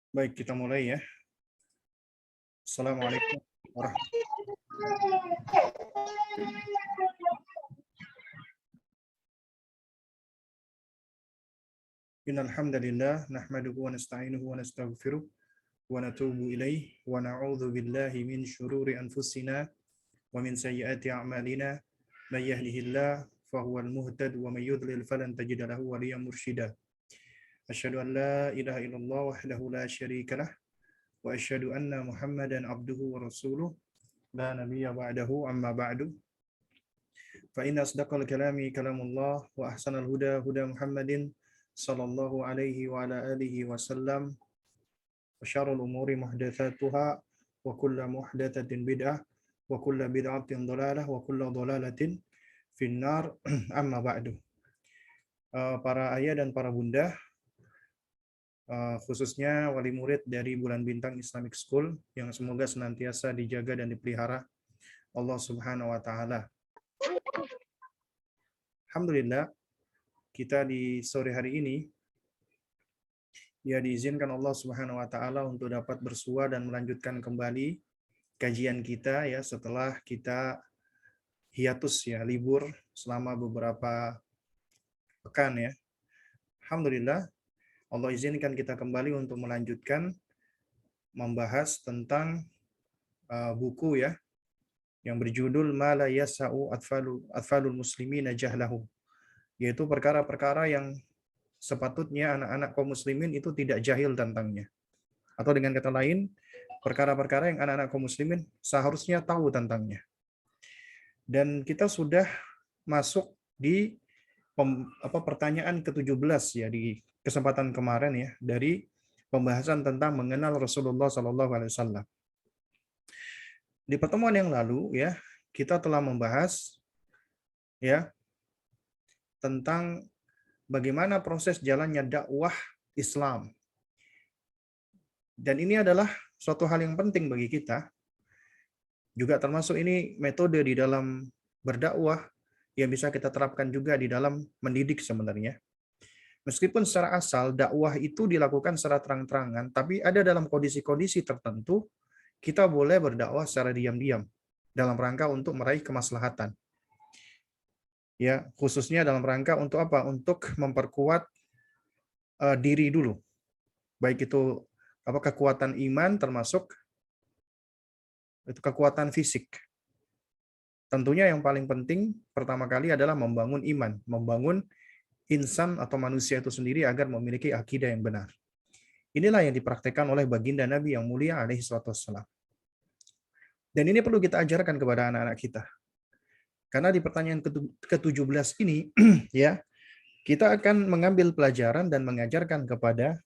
Baik, kita mulai ya. Assalamualaikum warahmatullahi wabarakatuh. Innal hamdalillah nahmaduhu wa nasta'inuhu wa nastaghfiruh wa natubu ilaih wa na'udzu billahi min syururi anfusina wa min sayyiati a'malina may yahdihillah fahuwal muhtad wa may yudlil falan tajida lahu waliyyan mursyida. Asyhadu an la ilaha illallah wahdahu la syarika lah wa asyhadu anna Muhammadan abduhu wa rasuluh la nabiyya ba'dahu amma ba'du. فإن أصدق الكلام كلام الله وأحسن الهدى هدى محمد صلى الله عليه وعلى آله وسلم وشر الأمور محدثاتها وكل محدثة بدعة وكل بدعة ضلالة وكل ضلالة في النار أما بعد. Para ayah dan para bunda, khususnya wali murid dari Bulan Bintang Islamic School yang semoga senantiasa dijaga dan dipelihara Allah Subhanahu wa taala. Alhamdulillah, kita di sore hari ini ya diizinkan Allah Subhanahu wa taala untuk dapat bersua dan melanjutkan kembali kajian kita ya setelah kita hiatus ya, libur selama beberapa pekan ya. Alhamdulillah, Allah izinkan kita kembali untuk melanjutkan membahas tentang buku ya yang berjudul Ma la yasa'u atfalul muslimina jahlahu, yaitu perkara-perkara yang sepatutnya anak-anak kaum muslimin itu tidak jahil tentangnya. Atau dengan kata lain, perkara-perkara yang anak-anak kaum muslimin seharusnya tahu tentangnya. Dan kita sudah masuk di pertanyaan ke-17 ya di kesempatan kemarin ya, dari pembahasan tentang mengenal Rasulullah SAW. Di pertemuan yang lalu ya, kita telah membahas ya tentang bagaimana proses jalannya dakwah Islam. Dan ini adalah suatu hal yang penting bagi kita. Juga termasuk ini metode di dalam berdakwah yang bisa kita terapkan juga di dalam mendidik sebenarnya. Meskipun secara asal dakwah itu dilakukan secara terang-terangan, tapi ada dalam kondisi-kondisi tertentu kita boleh berdakwah secara diam-diam dalam rangka untuk meraih kemaslahatan. Ya, khususnya dalam rangka untuk apa? Untuk memperkuat diri dulu. Baik itu kekuatan iman termasuk itu kekuatan fisik. Tentunya yang paling penting pertama kali adalah membangun iman, membangun insan atau manusia itu sendiri agar memiliki akidah yang benar. Inilah yang dipraktekkan oleh baginda Nabi yang mulia alaihi salatu wassalam. Dan ini perlu kita ajarkan kepada anak-anak kita. Karena di pertanyaan ke-17 ini ya, kita akan mengambil pelajaran dan mengajarkan kepada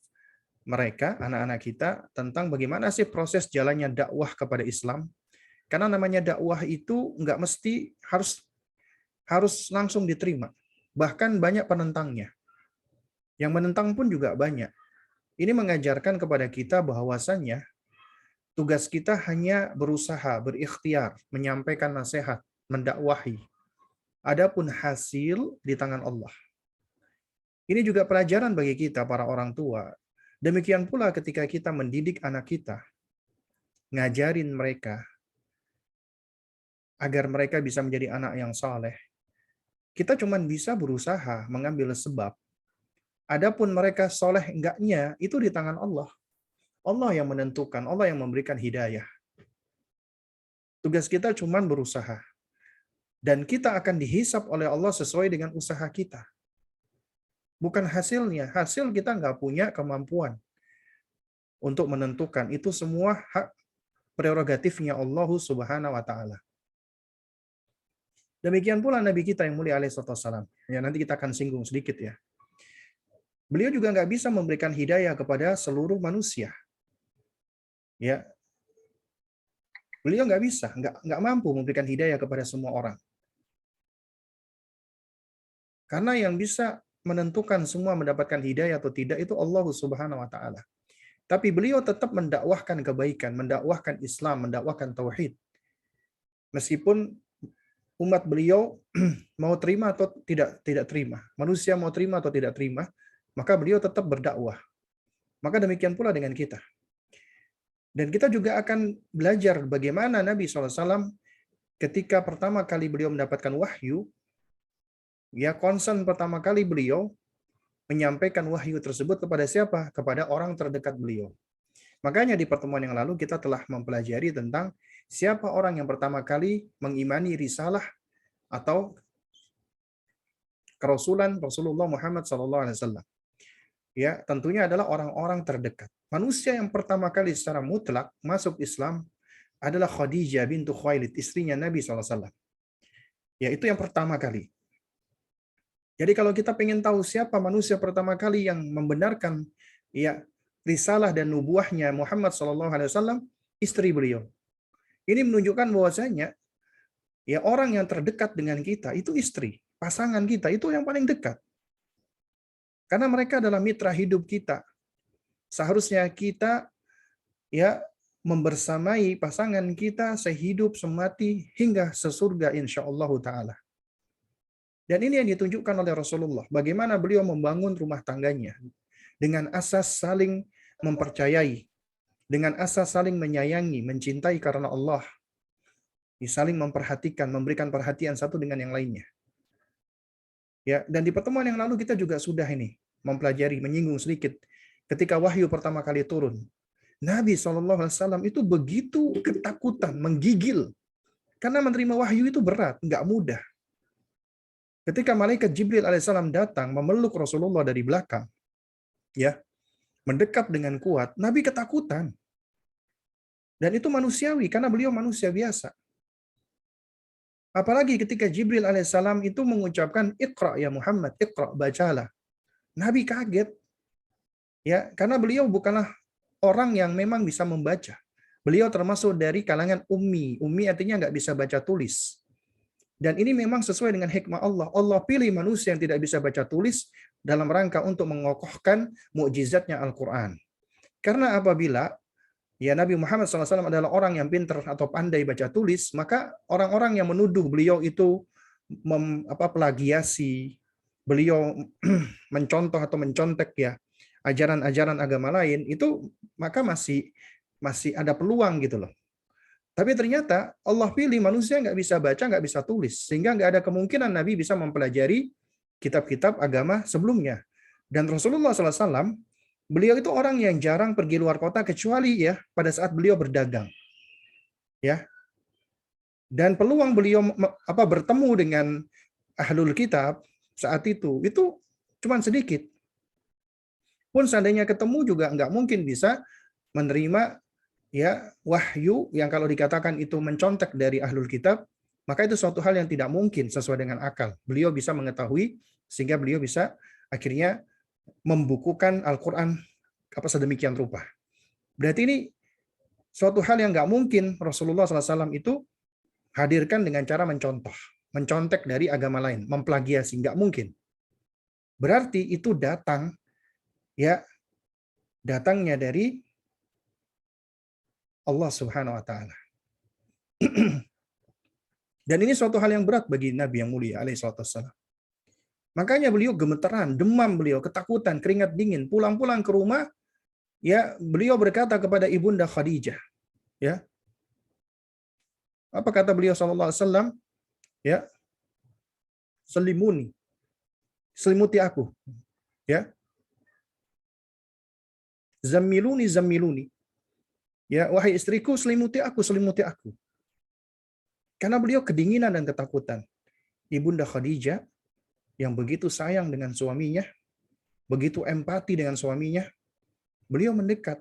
mereka, anak-anak kita, tentang bagaimana sih proses jalannya dakwah kepada Islam. Karena namanya dakwah itu nggak mesti harus langsung diterima. Bahkan banyak penentangnya. Yang menentang pun juga banyak. Ini mengajarkan kepada kita bahwasannya tugas kita hanya berusaha, berikhtiar, menyampaikan nasihat, mendakwahi. Adapun hasil di tangan Allah. Ini juga pelajaran bagi kita para orang tua. Demikian pula ketika kita mendidik anak kita, ngajarin mereka agar mereka bisa menjadi anak yang saleh. Kita cuma bisa berusaha mengambil sebab. Adapun mereka soleh enggaknya, itu di tangan Allah. Allah yang menentukan, Allah yang memberikan hidayah. Tugas kita cuma berusaha. Dan kita akan dihisap oleh Allah sesuai dengan usaha kita. Bukan hasilnya. Hasil kita nggak punya kemampuan untuk menentukan. Itu semua hak prerogatifnya Allah Subhanahu wa Ta'ala. Demikian pula Nabi kita yang mulia alaihi wasallam. Ya, nanti kita akan singgung sedikit ya. Beliau juga nggak bisa memberikan hidayah kepada seluruh manusia. Ya, beliau nggak bisa, nggak mampu memberikan hidayah kepada semua orang. Karena yang bisa menentukan semua mendapatkan hidayah atau tidak itu Allah Subhanahu wa Ta'ala. Tapi beliau tetap mendakwahkan kebaikan, mendakwahkan Islam, mendakwahkan tauhid. Meskipun umat beliau mau terima atau tidak terima, manusia mau terima atau tidak terima, maka beliau tetap berdakwah. Maka demikian pula dengan kita. Dan kita juga akan belajar bagaimana Nabi SAW ketika pertama kali beliau mendapatkan wahyu, ya concern pertama kali beliau menyampaikan wahyu tersebut kepada siapa? Kepada orang terdekat beliau. Makanya di pertemuan yang lalu kita telah mempelajari tentang siapa orang yang pertama kali mengimani risalah atau kerasulan Rasulullah Muhammad SAW. Ya, tentunya adalah orang-orang terdekat. Manusia yang pertama kali secara mutlak masuk Islam adalah Khadijah bintu Khuwailid, istrinya Nabi SAW. Ya, itu yang pertama kali. Jadi kalau kita ingin tahu siapa manusia pertama kali yang membenarkan ya risalah dan nubuahnya Muhammad SAW, istri beliau. Ini menunjukkan bahwasanya ya orang yang terdekat dengan kita itu istri, pasangan kita itu yang paling dekat. Karena mereka adalah mitra hidup kita. Seharusnya kita ya membersamai pasangan kita sehidup semati hingga sesurga insyaallah taala. Dan ini yang ditunjukkan oleh Rasulullah, bagaimana beliau membangun rumah tangganya dengan asas saling mempercayai, dengan asas saling menyayangi, mencintai karena Allah, saling memperhatikan, memberikan perhatian satu dengan yang lainnya. Ya, dan di pertemuan yang lalu kita juga sudah ini mempelajari, menyinggung sedikit ketika wahyu pertama kali turun. Nabi SAW itu begitu ketakutan, menggigil. Karena menerima wahyu itu berat, nggak mudah. Ketika malaikat Jibril alaihissalam datang memeluk Rasulullah dari belakang, ya, mendekat dengan kuat, Nabi ketakutan. Dan itu manusiawi, karena beliau manusia biasa. Apalagi ketika Jibril alaihissalam itu mengucapkan Iqra ya Muhammad, Iqra, bacalah. Nabi kaget. Ya, karena beliau bukanlah orang yang memang bisa membaca. Beliau termasuk dari kalangan ummi. Ummi artinya nggak bisa baca tulis. Dan ini memang sesuai dengan hikmah Allah. Allah pilih manusia yang tidak bisa baca tulis dalam rangka untuk mengokohkan mukjizatnya Al-Quran. Karena apabila ya Nabi Muhammad SAW adalah orang yang pintar atau pandai baca tulis, maka orang-orang yang menuduh beliau itu plagiasi, beliau mencontoh atau mencontek ya ajaran-ajaran agama lain, itu maka masih ada peluang gitu loh. Tapi ternyata Allah pilih manusia nggak bisa baca, nggak bisa tulis, sehingga nggak ada kemungkinan Nabi bisa mempelajari kitab-kitab agama sebelumnya. Dan Rasulullah SAW, beliau itu orang yang jarang pergi luar kota kecuali ya pada saat beliau berdagang. Ya. Dan peluang beliau bertemu dengan ahlul kitab saat itu cuma sedikit. Pun seandainya ketemu juga nggak mungkin bisa menerima ya wahyu yang kalau dikatakan itu mencontek dari ahlul kitab, maka itu suatu hal yang tidak mungkin sesuai dengan akal. Beliau bisa mengetahui sehingga beliau bisa akhirnya membukukan Al-Quran sedemikian rupa. Berarti ini suatu hal yang nggak mungkin Rasulullah SAW itu hadirkan dengan cara mencontek dari agama lain, memplagiasi, nggak mungkin. Berarti itu datangnya dari Allah Subhanahu wa taala. Dan ini suatu hal yang berat bagi Nabi yang mulia alaihi wassalam. Makanya beliau gemeteran, demam beliau, ketakutan, keringat dingin, pulang-pulang ke rumah, ya beliau berkata kepada ibunda Khadijah, ya. Apa kata beliau sallallahu alaihi wasallam? Ya. Selimuni. Selimuti aku. Ya. Zammiluni zammiluni. Ya, wahai istriku, selimuti aku, selimuti aku. Karena beliau kedinginan dan ketakutan. Ibunda Khadijah yang begitu sayang dengan suaminya, begitu empati dengan suaminya, beliau mendekat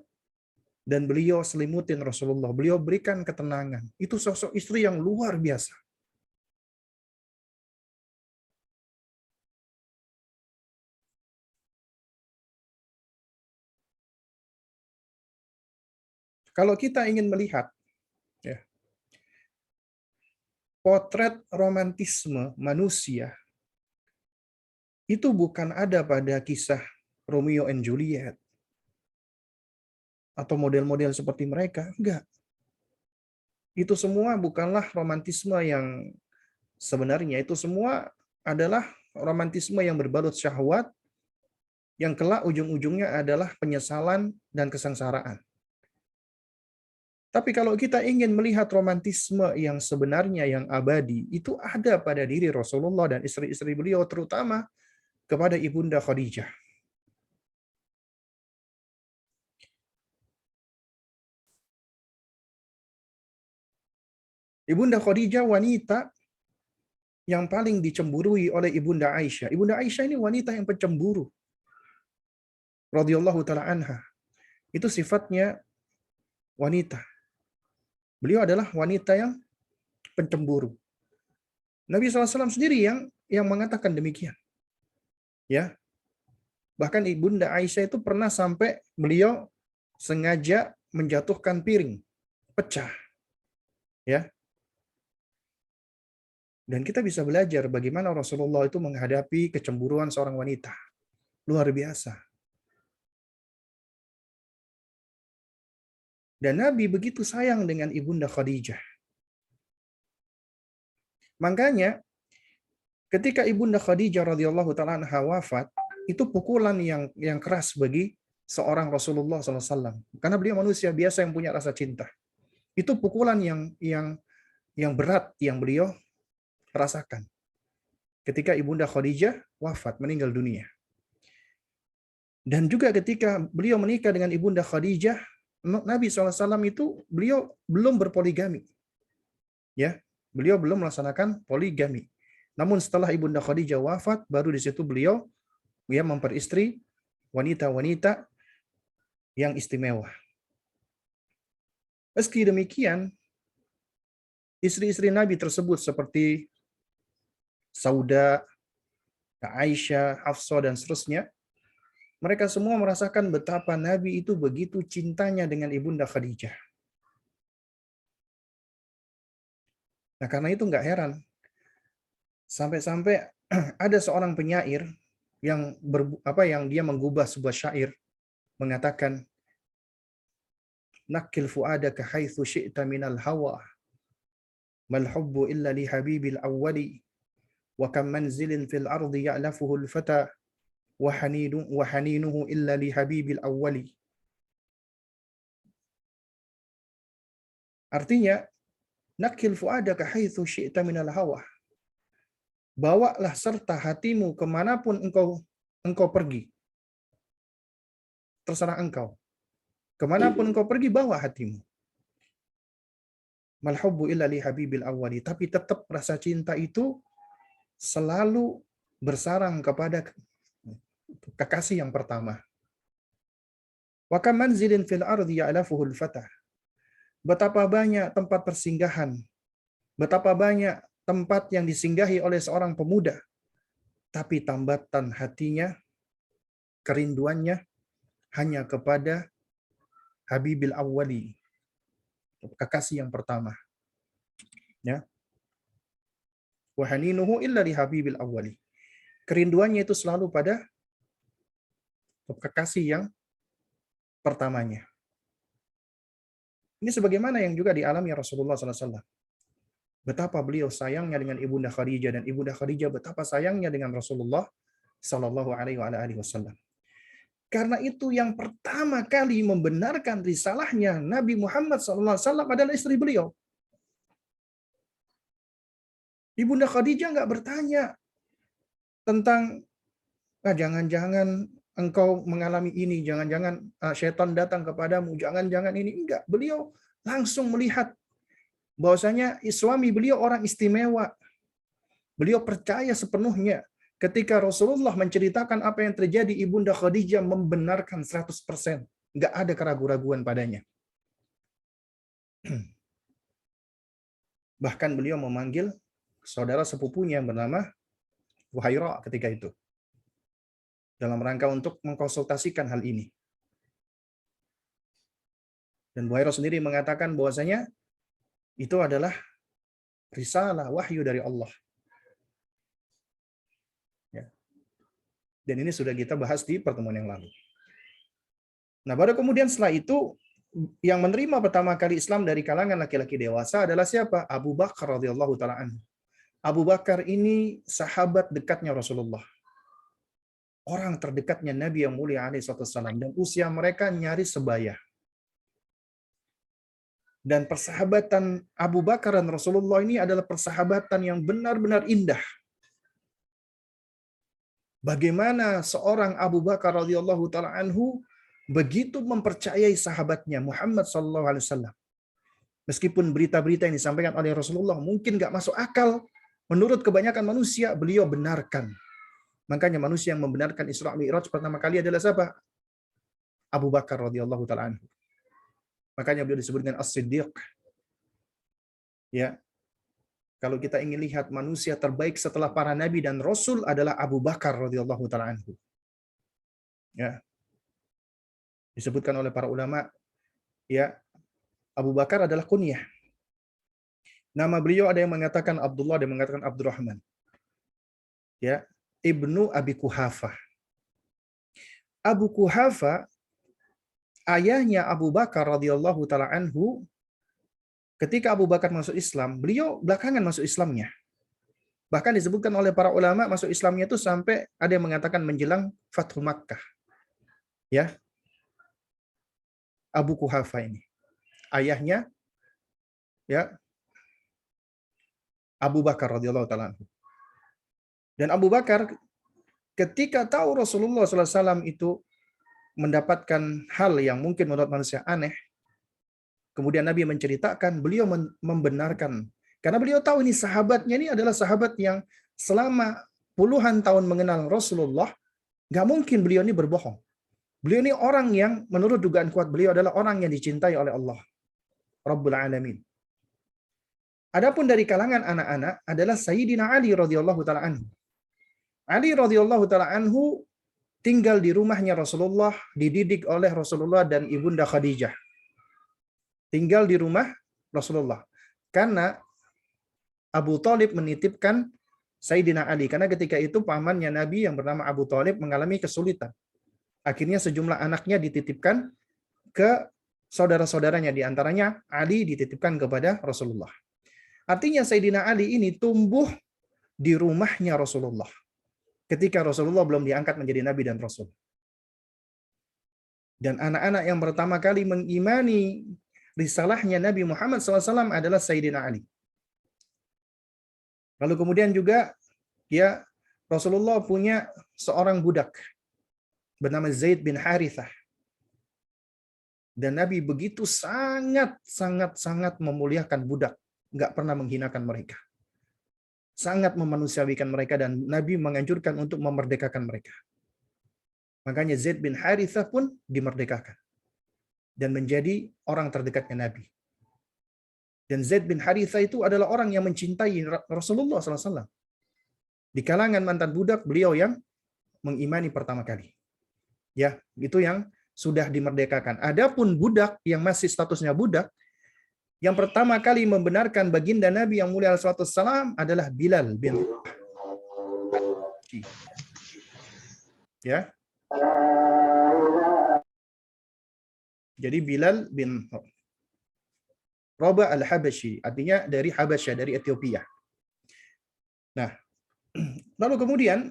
dan beliau selimutin Rasulullah, beliau berikan ketenangan. Itu sosok istri yang luar biasa. Kalau kita ingin melihat ya, potret romantisme manusia, itu bukan ada pada kisah Romeo and Juliet atau model-model seperti mereka, enggak. Itu semua bukanlah romantisme yang sebenarnya, itu semua adalah romantisme yang berbalut syahwat yang kelak ujung-ujungnya adalah penyesalan dan kesengsaraan. Tapi kalau kita ingin melihat romantisme yang sebenarnya, yang abadi, itu ada pada diri Rasulullah dan istri-istri beliau, terutama kepada Ibunda Khadijah. Ibunda Khadijah wanita yang paling dicemburui oleh Ibunda Aisyah. Ibunda Aisyah ini wanita yang pencemburu. Radhiyallahu ta'ala anha. Itu sifatnya wanita. Beliau adalah wanita yang pencemburu. Nabi SAW sendiri yang mengatakan demikian. Ya, bahkan Ibunda Aisyah itu pernah sampai beliau sengaja menjatuhkan piring, pecah. Ya. Dan kita bisa belajar bagaimana Rasulullah itu menghadapi kecemburuan seorang wanita. Luar biasa. Dan Nabi begitu sayang dengan Ibunda Khadijah. Makanya ketika Ibunda Khadijah radhiyallahu taala anha wafat, itu pukulan yang keras bagi seorang Rasulullah SAW. Karena beliau manusia biasa yang punya rasa cinta. Itu pukulan yang berat yang beliau rasakan ketika Ibunda Khadijah wafat, meninggal dunia. Dan juga ketika beliau menikah dengan Ibunda Khadijah, Nabi SAW itu beliau belum berpoligami. Ya, beliau belum melaksanakan poligami. Namun setelah Ibunda Khadijah wafat, baru di situ beliau memperistri wanita-wanita yang istimewa. Meski demikian, istri-istri Nabi tersebut seperti Sauda, Aisyah, Hafsah, dan seterusnya, mereka semua merasakan betapa Nabi itu begitu cintanya dengan Ibunda Khadijah. Nah, karena itu nggak heran. Sampai-sampai ada seorang penyair yang dia menggubah sebuah syair mengatakan, nakil fuadaka haitsu syi'ta minal hawa mal hubbu illa li habibil awwali wa kam manzilin fil ardi ya'lafuhu al fata wa haninuhu illa li habibil awwali. Artinya, nakil fuadaka haitsu syi'ta minal hawa. Bawalah serta hatimu kemanapun engkau pergi. Terserah engkau. Kemanapun engkau pergi, bawa hatimu. Mal hubbu illa li habibil awwali. Tapi tetap rasa cinta itu selalu bersarang kepada kekasih yang pertama. Wa kam manzilin fil ardi ya'lafuhul fata. Betapa banyak tempat persinggahan. Betapa banyak tempat yang disinggahi oleh seorang pemuda. Tapi tambatan hatinya, kerinduannya hanya kepada Habibil Awwali, kekasih yang pertama. Ya. Wa haninuhu illa li Habibil Awwali. Kerinduannya itu selalu pada kekasih yang pertamanya. Ini sebagaimana yang juga dialami Rasulullah SAW. Betapa beliau sayangnya dengan Ibunda Khadijah, dan Ibunda Khadijah betapa sayangnya dengan Rasulullah Sallallahu Alaihi Wasallam. Karena itu yang pertama kali membenarkan risalahnya Nabi Muhammad SAW adalah istri beliau. Ibunda Khadijah nggak bertanya tentang jangan-jangan engkau mengalami ini, jangan-jangan setan datang kepadamu, jangan-jangan ini. Enggak, beliau langsung melihat bahwasanya suami beliau orang istimewa. Beliau percaya sepenuhnya. Ketika Rasulullah menceritakan apa yang terjadi, Ibunda Khadijah membenarkan 100%. Nggak ada keraguan-raguan padanya. Bahkan beliau memanggil saudara sepupunya yang bernama Buhairah ketika itu. Dalam rangka untuk mengkonsultasikan hal ini. Dan Buhairah sendiri mengatakan bahwasanya itu adalah risalah wahyu dari Allah. Ya. Dan ini sudah kita bahas di pertemuan yang lalu. Nah, baru kemudian setelah itu yang menerima pertama kali Islam dari kalangan laki-laki dewasa adalah siapa? Abu Bakar radhiyallahu taala anhu. Abu Bakar ini sahabat dekatnya Rasulullah. orang terdekatnya Nabi yang mulia alaihi wasallam, dan usia mereka nyaris sebaya. Dan persahabatan Abu Bakar dan Rasulullah ini adalah persahabatan yang benar-benar indah. Bagaimana seorang Abu Bakar radhiyallahu taala anhu begitu mempercayai sahabatnya Muhammad sallallahu alaihi wasallam. Meskipun berita-berita yang disampaikan oleh Rasulullah mungkin nggak masuk akal, menurut kebanyakan manusia beliau benarkan. Makanya manusia yang membenarkan Isra Mi'raj pertama kali adalah siapa? Abu Bakar radhiyallahu taala anhu. Makanya beliau disebut dengan As-Siddiq. Ya. Kalau kita ingin lihat manusia terbaik setelah para nabi dan rasul adalah Abu Bakar radhiyallahu taala anhu. Ya. Disebutkan oleh para ulama, ya, Abu Bakar adalah kunyah. Nama beliau ada yang mengatakan Abdullah, ada yang mengatakan Abdurrahman. Ya, Ibnu Abi Kuhafah. Abu Kuhafah, ayahnya Abu Bakar radhiyallahu taala anhu, ketika Abu Bakar masuk Islam, beliau belakangan masuk Islamnya. Bahkan disebutkan oleh para ulama masuk Islamnya itu sampai ada yang mengatakan menjelang Fathu Makkah. Ya. Abu Kuhafah ini. Ayahnya, ya, Abu Bakar radhiyallahu taala anhu. Dan Abu Bakar ketika tahu Rasulullah SAW itu mendapatkan hal yang mungkin menurut manusia aneh, kemudian Nabi menceritakan, beliau membenarkan. Karena beliau tahu ini sahabatnya ini adalah sahabat yang selama puluhan tahun mengenal Rasulullah, nggak mungkin beliau ini berbohong. Beliau ini orang yang menurut dugaan kuat beliau adalah orang yang dicintai oleh Allah Rabbul Alamin. Adapun dari kalangan anak-anak adalah Sayyidina Ali radhiyallahu taala anhu. Ali radhiyallahu taala anhu tinggal di rumahnya Rasulullah, dididik oleh Rasulullah dan ibunda Khadijah. Tinggal di rumah Rasulullah. Karena Abu Thalib menitipkan Sayyidina Ali. Karena ketika itu pamannya Nabi yang bernama Abu Thalib mengalami kesulitan. Akhirnya sejumlah anaknya dititipkan ke saudara-saudaranya. Di antaranya Ali dititipkan kepada Rasulullah. Artinya Sayyidina Ali ini tumbuh di rumahnya Rasulullah. Ketika Rasulullah belum diangkat menjadi Nabi dan Rasul. Dan anak-anak yang pertama kali mengimani risalahnya Nabi Muhammad SAW adalah Sayyidina Ali. Lalu kemudian juga ya Rasulullah punya seorang budak bernama Zaid bin Harithah. Dan Nabi begitu sangat memuliakan budak. Nggak pernah menghinakan mereka. Sangat memanusiawikan mereka dan Nabi menganjurkan untuk memerdekakan mereka. Makanya Zaid bin Harithah pun dimerdekakan. Dan menjadi orang terdekatnya Nabi. Dan Zaid bin Harithah itu adalah orang yang mencintai Rasulullah SAW. Di kalangan mantan budak, beliau yang mengimani pertama kali. Ya, itu yang sudah dimerdekakan. Adapun budak yang masih statusnya budak, yang pertama kali membenarkan baginda Nabi yang mulia alaihissalam adalah Bilal bin Rabah. Ya. Jadi Bilal bin Rabah al-Habasyi, artinya dari Habasyah, dari Ethiopia. Nah, lalu kemudian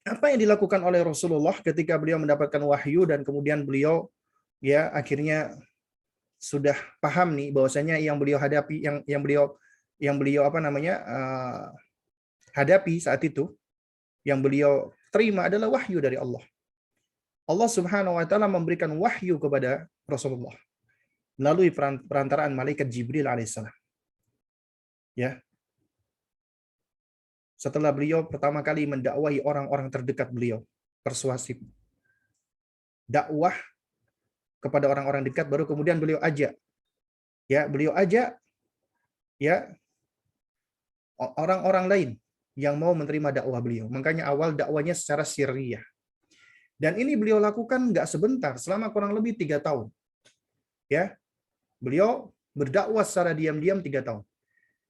apa yang dilakukan oleh Rasulullah ketika beliau mendapatkan wahyu dan kemudian beliau ya akhirnya sudah paham nih bahwasanya yang beliau hadapi yang beliau hadapi saat itu, yang beliau terima adalah wahyu dari Allah. Allah Subhanahu wa taala memberikan wahyu kepada Rasulullah melalui perantaraan malaikat Jibril alaihissalam. Ya. Setelah beliau pertama kali mendakwahi orang-orang terdekat beliau, persuasif. Dakwah kepada orang-orang dekat, baru kemudian beliau ajak. Ya, beliau ajak ya orang-orang lain yang mau menerima dakwah beliau. Makanya awal dakwanya secara sirriyah. Dan ini beliau lakukan nggak sebentar, selama kurang lebih 3 tahun. Ya, beliau berdakwah secara diam-diam 3 tahun.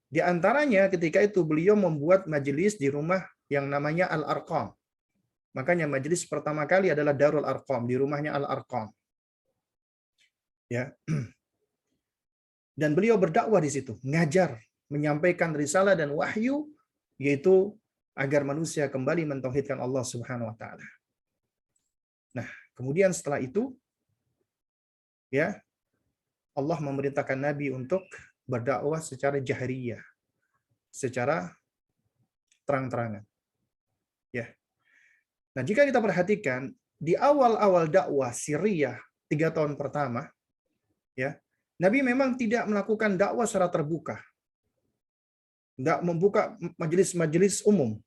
Di antaranya ketika itu beliau membuat majelis di rumah yang namanya Al-Arqam. Makanya majelis pertama kali adalah Darul Arqam, di rumahnya Al-Arqam. Ya. Dan beliau berdakwah di situ, ngajar, menyampaikan risalah dan wahyu, yaitu agar manusia kembali mentauhidkan Allah Subhanahu wa taala. Nah, kemudian setelah itu ya Allah memerintahkan Nabi untuk berdakwah secara jahriyah, secara terang-terangan. Ya. Nah, jika kita perhatikan di awal-awal dakwah Siriyah 3 tahun pertama, ya, Nabi memang tidak melakukan dakwah secara terbuka, nggak membuka majelis-majelis umum.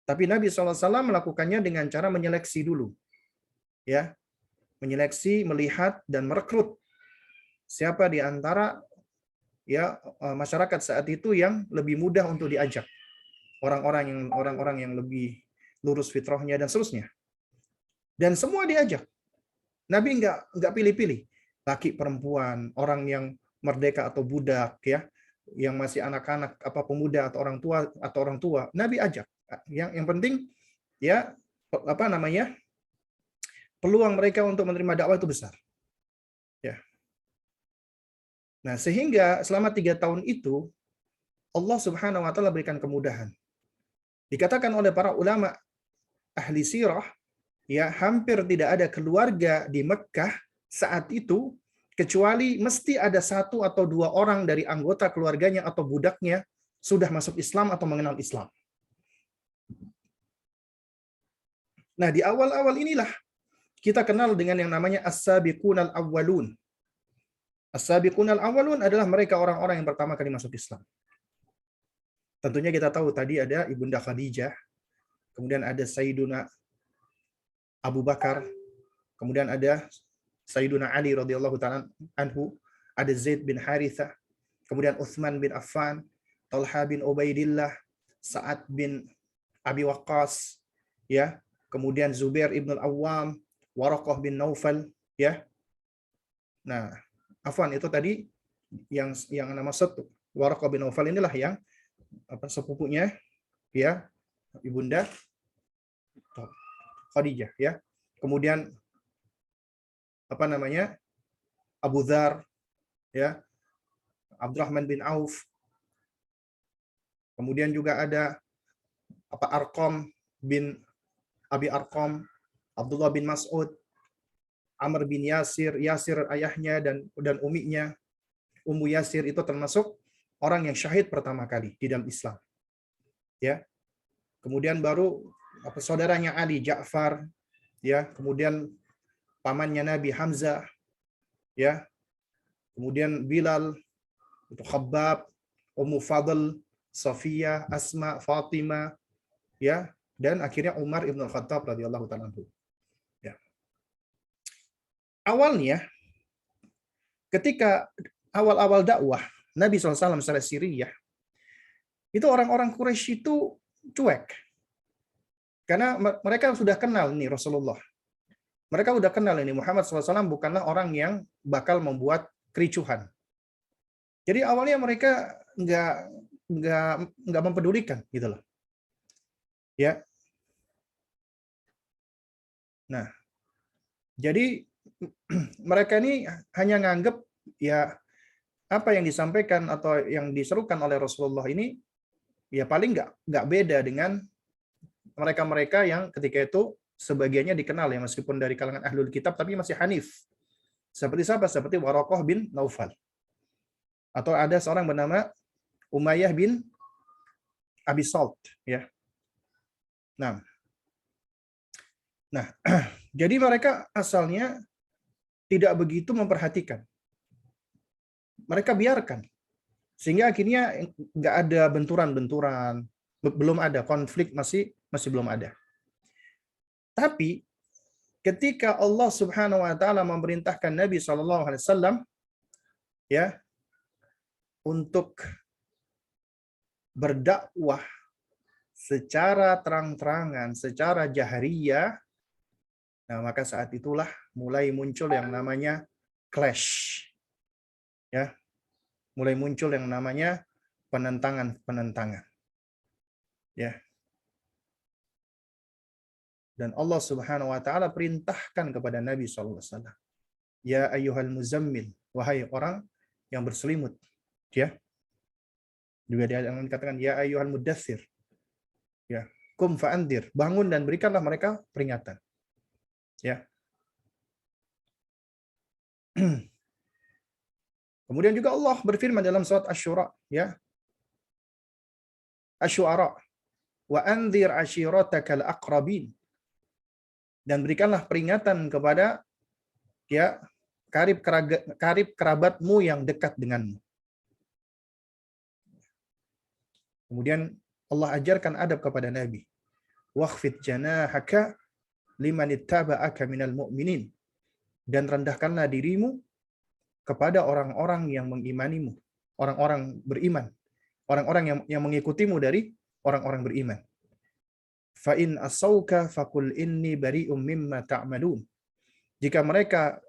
Tapi Nabi SAW melakukannya dengan cara menyeleksi dulu, ya, menyeleksi, melihat dan merekrut siapa di antara ya masyarakat saat itu yang lebih mudah untuk diajak, orang-orang yang lebih lurus fitrahnya dan seterusnya. Dan semua diajak. Nabi nggak pilih-pilih, laki perempuan, orang yang merdeka atau budak, ya, yang masih anak-anak, apa pemuda atau orang tua, Nabi ajak. Yang penting ya apa namanya peluang mereka untuk menerima dakwah itu besar. Ya. Nah, sehingga selama 3 tahun itu Allah Subhanahu wa taala berikan kemudahan. Dikatakan oleh para ulama ahli sirah, ya, hampir tidak ada keluarga di Mekkah saat itu kecuali mesti ada 1 atau 2 orang dari anggota keluarganya atau budaknya sudah masuk Islam atau mengenal Islam. Nah, di awal-awal inilah kita kenal dengan yang namanya as-sabiqunal awwalun. As-sabiqunal awwalun adalah mereka orang-orang yang pertama kali masuk Islam. Tentunya kita tahu tadi ada Ibunda Khadijah, kemudian ada Sayyiduna Abu Bakar, kemudian ada Sayyiduna Ali radhiyallahu ta'ala anhu, ada Zaid bin Harithah, kemudian Utsman bin Affan, Talha bin Ubaidillah, Sa'ad bin Abi Waqqas, ya, kemudian Zubair ibn al-Awwam, Waraqah bin Naufal, ya. Nah, afwan itu tadi yang nama satu. Waraqah bin Naufal inilah yang apa sepupunya, ya, Ibunda Khadijah, ya. Kemudian apa namanya? Abu Dzar, ya, Abdurrahman bin Auf. Kemudian juga ada apa Arqam bin Abi Arqam, Abdullah bin Mas'ud, Amr bin Yasir, Yasir ayahnya dan uminya, Ummu Yasir itu termasuk orang yang syahid pertama kali di dalam Islam. Ya. Kemudian baru apa saudaranya Ali, Ja'far, ya, kemudian pamannya Nabi Hamzah, ya. Kemudian Bilal, itu Khabbab, Ummu Fadl, Safiyah, Asma, Fatimah, ya, dan akhirnya Umar ibn al-Khattab radhiyallahu ta'ala anhu. Ya. Awalnya ketika awal-awal dakwah Nabi SAW secara Siriyah, itu orang-orang Quraisy itu cuek. Karena mereka sudah kenal nih Rasulullah. Mereka sudah kenal ini Muhammad SAW bukanlah orang yang bakal membuat kericuhan. Jadi awalnya mereka nggak mempedulikan gitu loh. Ya. Nah, jadi mereka ini hanya nganggep ya apa yang disampaikan atau yang diserukan oleh Rasulullah ini ya paling nggak beda dengan mereka-mereka yang ketika itu sebagiannya dikenal ya meskipun dari kalangan ahlul kitab tapi masih hanif. Seperti siapa? Seperti Waraqah bin Naufal. Atau ada seorang bernama Umayyah bin Abi Salt, ya. Nah, jadi mereka asalnya tidak begitu memperhatikan. Mereka biarkan. Sehingga akhirnya nggak ada benturan-benturan, belum ada konflik, masih belum ada. Tapi ketika Allah Subhanahu wa taala memerintahkan Nabi SAW ya untuk berdakwah secara terang-terangan, secara jahriyah, nah maka saat itulah mulai muncul yang namanya clash. Ya. Mulai muncul yang namanya penentangan-penentangan. Ya. Dan Allah Subhanahu wa taala perintahkan kepada Nabi sallallahu alaihi wasallam, "Ya ayyuhal muzammil," wahai orang yang berselimut. Ya. Juga dia katakan ya ayyuhal mudaththir. Ya, kum fa'andir, bangun dan berikanlah mereka peringatan. Ya. Kemudian juga Allah berfirman dalam surat Asy-Syura, ya. Asy-Syu'ara, wa anzir ashiratakal aqrabin. Dan berikanlah peringatan kepada ya karib kerabatmu yang dekat denganmu. Kemudian Allah ajarkan adab kepada Nabi. Wakhfid janahaka liman ittaba'aka minal mu'minin. Dan rendahkanlah dirimu kepada orang-orang yang mengimanimu, orang-orang beriman, orang-orang yang mengikutimu dari orang-orang beriman. Fa in asauka faqul inni bari'um mimma ta'malun. Jika mereka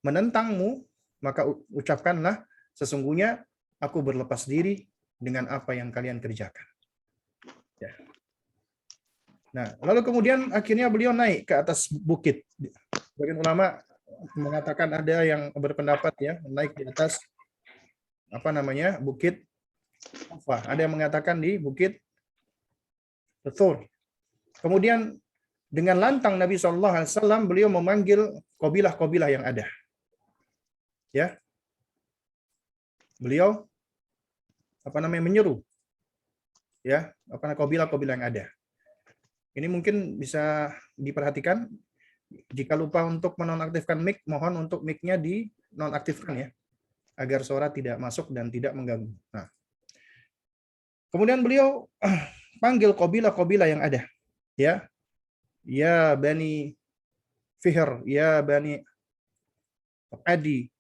menentangmu, maka ucapkanlah sesungguhnya aku berlepas diri dengan apa yang kalian kerjakan. Ya. Nah, lalu kemudian akhirnya beliau naik ke atas bukit. Bagian ulama mengatakan ada yang berpendapat ya naik di atas bukit Kufa. Ada yang mengatakan di bukit Thur. Kemudian dengan lantang Nabi SAW beliau memanggil kabilah-kabilah yang ada. Ya, beliau menyeru ya kabilah-kabilah yang ada. Ini mungkin bisa diperhatikan. Jika lupa untuk menonaktifkan mic, mohon untuk mic-nya dinonaktifkan ya, agar suara tidak masuk dan tidak mengganggu. Nah, kemudian beliau panggil kabilah-kabilah yang ada, ya, ya Bani Fihr, ya Bani Adi,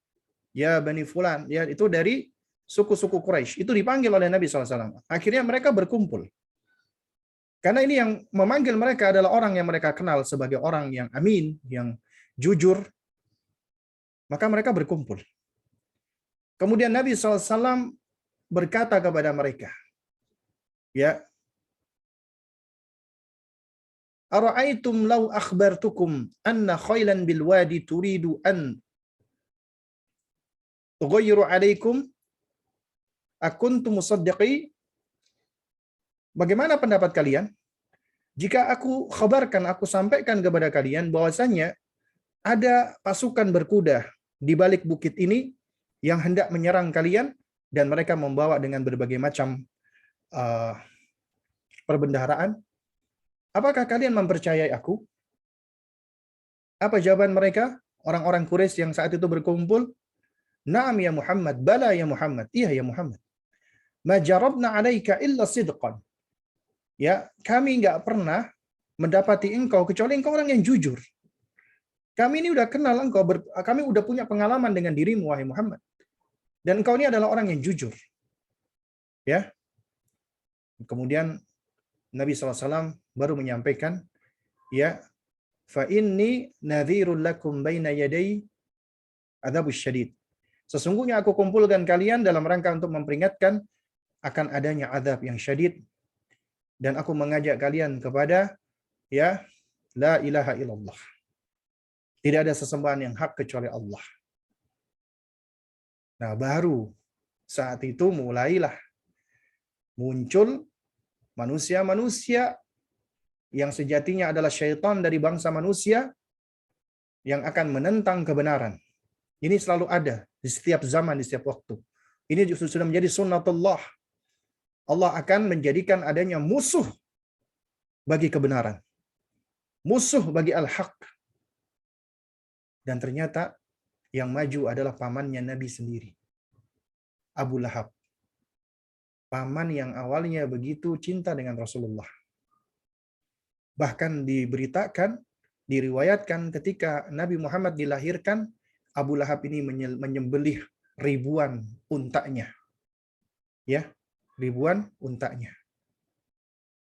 ya Bani Fulan, ya itu dari suku-suku Quraisy. Itu dipanggil oleh Nabi SAW. Akhirnya mereka berkumpul. Karena ini yang memanggil mereka adalah orang yang mereka kenal sebagai orang yang amin, yang jujur. Maka mereka berkumpul. Kemudian Nabi SAW berkata kepada mereka, ya, Ara'aitum law akhbartukum anna khailan bil wadi turidu an tughayyiru alaikum akuntum musaddiqi. Bagaimana pendapat kalian jika aku khabarkan, aku sampaikan kepada kalian bahwasanya ada pasukan berkuda di balik bukit ini yang hendak menyerang kalian dan mereka membawa dengan berbagai macam perbendaharaan. Apakah kalian mempercayai aku? Apa jawaban mereka? Orang-orang Quraisy yang saat itu berkumpul, "Na'am ya Muhammad, bala ya Muhammad." Iya ya Muhammad. "Ma jarabna 'alaika illa sidqan." Ya, kami enggak pernah mendapati engkau kecuali engkau orang yang jujur. Kami ini udah kenal engkau, kami udah punya pengalaman dengan dirimu wahai Muhammad. Dan engkau ini adalah orang yang jujur. Ya. Kemudian Nabi SAW baru menyampaikan, ya, fa inni nadhirul lakum baina yaday adzabus syadid. Sesungguhnya aku kumpulkan kalian dalam rangka untuk memperingatkan akan adanya azab yang syadid, dan aku mengajak kalian kepada ya la ilaha illallah. Tidak ada sesembahan yang hak kecuali Allah. Nah, baru saat itu mulailah muncul manusia-manusia yang sejatinya adalah syaitan dari bangsa manusia yang akan menentang kebenaran. Ini selalu ada di setiap zaman, di setiap waktu. Ini justru sudah menjadi sunnatullah. Allah akan menjadikan adanya musuh bagi kebenaran. Musuh bagi al-haq. Dan ternyata yang maju adalah pamannya Nabi sendiri. Abu Lahab. Paman yang awalnya begitu cinta dengan Rasulullah. Bahkan diberitakan, diriwayatkan ketika Nabi Muhammad dilahirkan, Abu Lahab ini menyembelih ribuan untanya. Ya, ribuan untanya.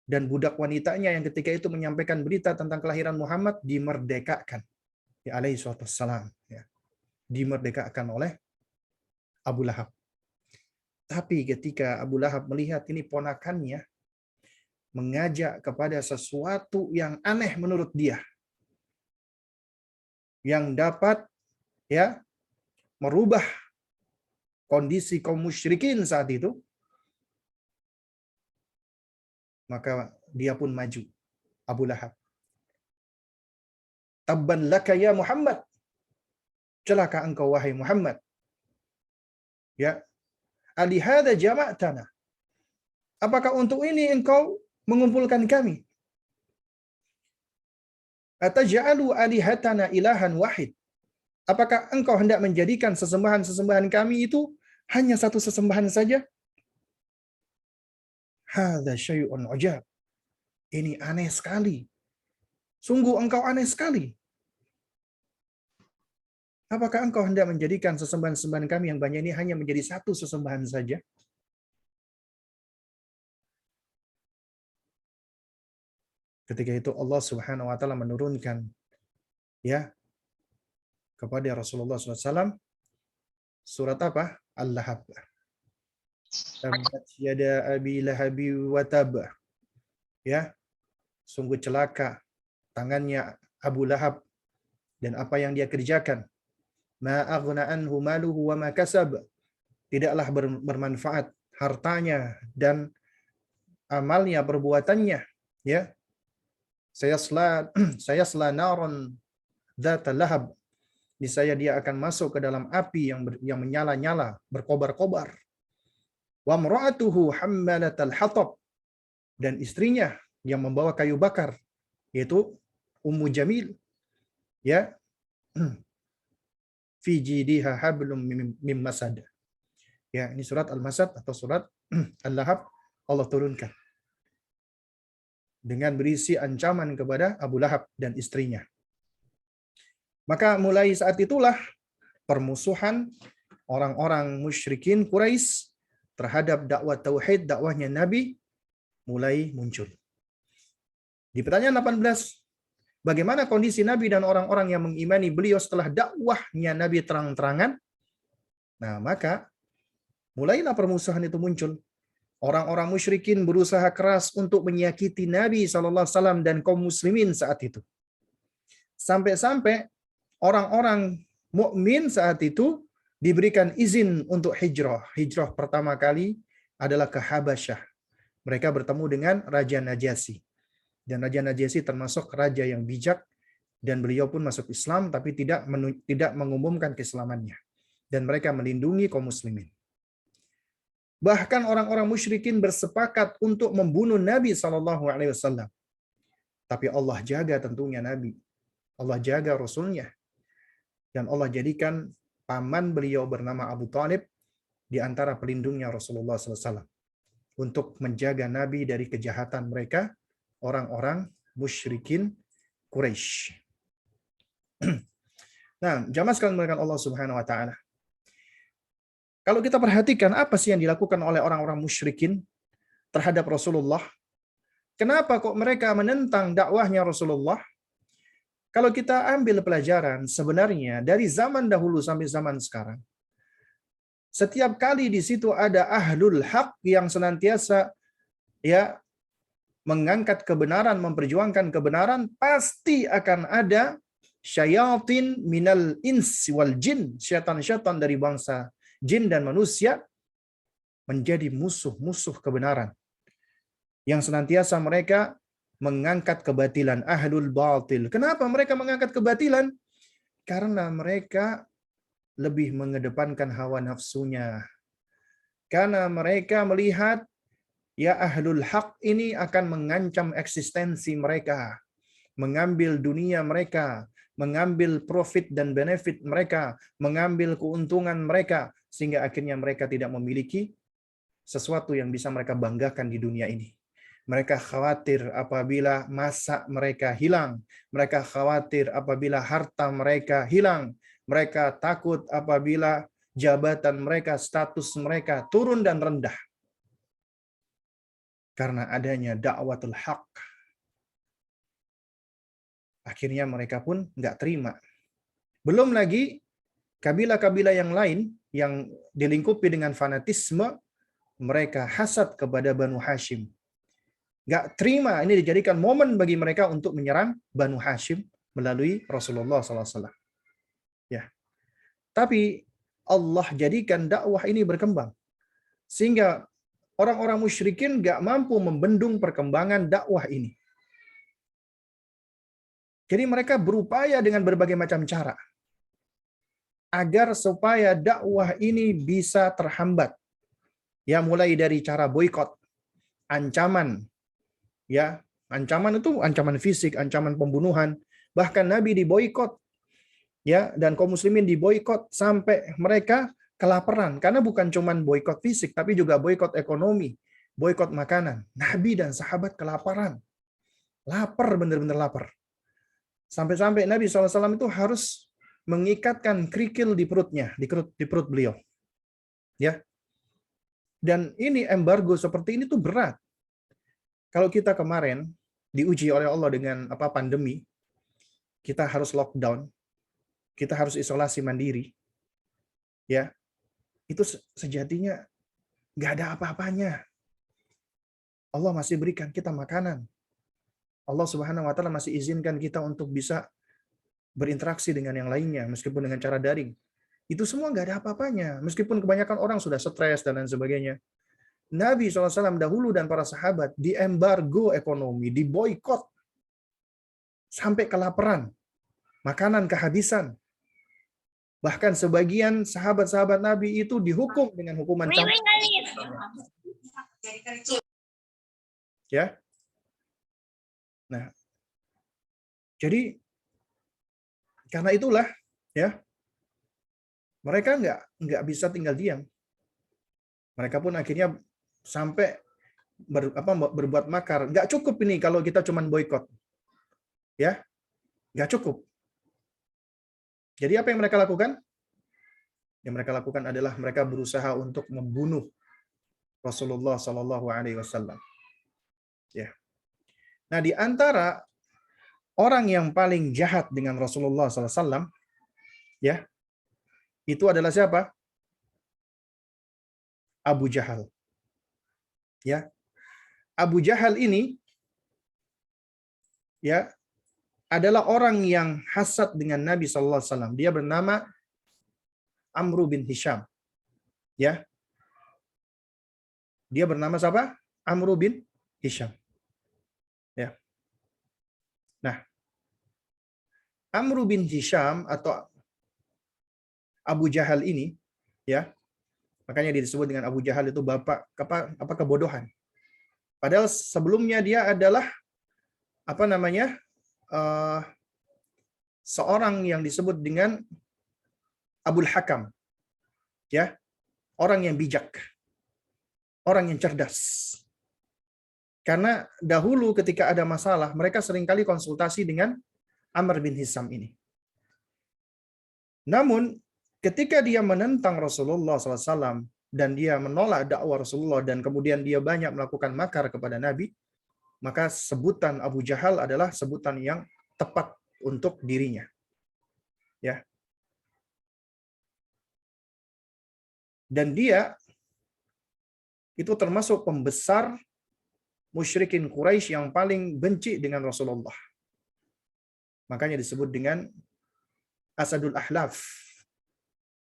Dan budak wanitanya yang ketika itu menyampaikan berita tentang kelahiran Muhammad dimerdekakan. Ya, alaihi wassalam. Ya. Dimerdekakan oleh Abu Lahab. Tapi ketika Abu Lahab melihat ini ponakannya mengajak kepada sesuatu yang aneh menurut dia, yang dapat ya merubah kondisi kaum musyrikin saat itu, maka dia pun maju, Abu Lahab. Tabban laka ya Muhammad. Celaka engkau wahai Muhammad. Ya. Alihada jama'tana. Apakah untuk ini engkau mengumpulkan kami? Ataj'alu alihatana ilahan wahid. Apakah engkau hendak menjadikan sesembahan-sesembahan kami itu hanya satu sesembahan saja? Hadza syai'un ujab. Ini aneh sekali. Sungguh engkau aneh sekali. Apakah engkau hendak menjadikan sesembahan-sesembahan kami yang banyak ini hanya menjadi satu sesembahan saja? Ketika itu Allah Subhanahu wa taala menurunkan ya kepada Rasulullah SAW surat apa? Al-Lahab. Tabbat yada abi lahabi wa tab. Ya, sungguh celaka tangannya Abu Lahab dan apa yang dia kerjakan. Ma aghna anhu maluhu wa ma kasab. Tidaklah bermanfaat hartanya dan amalnya, perbuatannya, ya. Sayasla naron dzata lahab. Niscaya dia akan masuk ke dalam api yang menyala-nyala, berkobar-kobar. Wa imra'atuhu hammalatal hatab. Dan istrinya yang membawa kayu bakar, yaitu Ummu Jamil, ya. Fi jidiha hablum mim masad. Ya, ini surat Al-Masad atau surat Al-Lahab Allah turunkan dengan berisi ancaman kepada Abu Lahab dan istrinya. Maka mulai saat itulah permusuhan orang-orang musyrikin Quraisy terhadap dakwah tauhid, dakwahnya Nabi mulai muncul. Di pertanyaan 18, bagaimana kondisi Nabi dan orang-orang yang mengimani beliau setelah dakwahnya Nabi terang-terangan? Nah, maka mulailah permusuhan itu muncul. Orang-orang musyrikin berusaha keras untuk menyakiti Nabi SAW dan kaum muslimin saat itu. Sampai-sampai orang-orang mukmin saat itu diberikan izin untuk hijrah. Hijrah pertama kali adalah ke Habasyah. Mereka bertemu dengan Raja Najasyi. Dan Raja Najasyi termasuk raja yang bijak, dan beliau pun masuk Islam tapi tidak mengumumkan keislamannya. Dan mereka melindungi kaum muslimin. Bahkan orang-orang musyrikin bersepakat untuk membunuh Nabi SAW. Tapi Allah jaga tentunya Nabi. Allah jaga Rasulnya. Dan Allah jadikan paman beliau bernama Abu Thalib di antara pelindungnya Rasulullah SAW. Untuk menjaga Nabi dari kejahatan mereka, orang-orang musyrikin Quraisy. Nah, jamaah sekalian dimuliakan Allah Subhanahu wa taala. Kalau kita perhatikan apa sih yang dilakukan oleh orang-orang musyrikin terhadap Rasulullah? Kenapa kok mereka menentang dakwahnya Rasulullah? Kalau kita ambil pelajaran sebenarnya dari zaman dahulu sampai zaman sekarang, setiap kali di situ ada ahlul haq yang senantiasa ya mengangkat kebenaran, memperjuangkan kebenaran, pasti akan ada syayatin minal ins wal jin, syaitan-syaitan dari bangsa jin dan manusia menjadi musuh-musuh kebenaran. Yang senantiasa mereka mengangkat kebatilan, ahlul batil. Kenapa mereka mengangkat kebatilan? Karena mereka lebih mengedepankan hawa nafsunya. Karena mereka melihat ya ahlul haq ini akan mengancam eksistensi mereka, mengambil dunia mereka, mengambil profit dan benefit mereka, mengambil keuntungan mereka, sehingga akhirnya mereka tidak memiliki sesuatu yang bisa mereka banggakan di dunia ini. Mereka khawatir apabila masa mereka hilang. Mereka khawatir apabila harta mereka hilang. Mereka takut apabila jabatan mereka, status mereka turun dan rendah. Karena adanya dakwatul haq. Akhirnya mereka pun nggak terima. Belum lagi kabilah-kabilah yang lain yang dilingkupi dengan fanatisme, mereka hasad kepada Banu Hashim. Nggak terima ini dijadikan momen bagi mereka untuk menyerang Banu Hashim melalui Rasulullah SAW. Ya. Tapi Allah jadikan dakwah ini berkembang. Sehingga orang-orang musyrikin nggak mampu membendung perkembangan dakwah ini. Jadi mereka berupaya dengan berbagai macam cara agar supaya dakwah ini bisa terhambat. Ya, mulai dari cara boikot, ancaman, ya, ancaman itu ancaman fisik, ancaman pembunuhan, bahkan Nabi diboikot, ya, dan kaum muslimin diboikot sampai mereka kelaparan, karena bukan cuman boikot fisik tapi juga boikot ekonomi, boikot makanan. Nabi dan sahabat kelaparan, lapar, benar-benar lapar, sampai-sampai Nabi SAW itu harus mengikatkan kerikil di perutnya, di perut beliau, ya. Dan ini embargo seperti ini tuh berat. Kalau kita kemarin diuji oleh Allah dengan pandemi, kita harus lockdown, kita harus isolasi mandiri, ya, itu sejatinya nggak ada apa-apanya. Allah masih berikan kita makanan. Allah Subhanahu wa taala masih izinkan kita untuk bisa berinteraksi dengan yang lainnya meskipun dengan cara daring. Itu semua nggak ada apa-apanya. Meskipun kebanyakan orang sudah stres dan lain sebagainya. Nabi SAW dahulu dan para sahabat diembargo ekonomi, diboikot sampai kelaparan, makanan kehabisan. Bahkan sebagian sahabat-sahabat Nabi itu dihukum dengan hukuman cambuk. Ya. Nah, jadi karena itulah, ya, mereka nggak bisa tinggal diam. Mereka pun akhirnya sampai berbuat makar. Nggak cukup ini kalau kita cuman boikot, ya, nggak cukup. Jadi apa yang mereka lakukan? Yang mereka lakukan adalah mereka berusaha untuk membunuh Rasulullah Shallallahu Alaihi Wasallam. Ya. Nah, di antara orang yang paling jahat dengan Rasulullah SAW, ya, itu adalah siapa? Abu Jahal. Ya, Abu Jahal ini, ya, adalah orang yang hasad dengan Nabi SAW. Dia bernama Amru bin Hisham. Ya, dia bernama siapa? Amru bin Hisham. Ya. Nah, Amru bin Hisham atau Abu Jahal ini, ya, makanya disebut dengan Abu Jahal itu bapak apa kebodohan. Padahal sebelumnya dia adalah seorang yang disebut dengan Abul Hakam, ya, orang yang bijak, orang yang cerdas. Karena dahulu ketika ada masalah, mereka seringkali konsultasi dengan Amr bin Hisham ini. Namun ketika dia menentang Rasulullah SAW dan dia menolak dakwah Rasulullah dan kemudian dia banyak melakukan makar kepada Nabi, maka sebutan Abu Jahal adalah sebutan yang tepat untuk dirinya. Ya. Dan dia itu termasuk pembesar musyrikin Quraisy yang paling benci dengan Rasulullah. Makanya disebut dengan Asadul Ahlaf.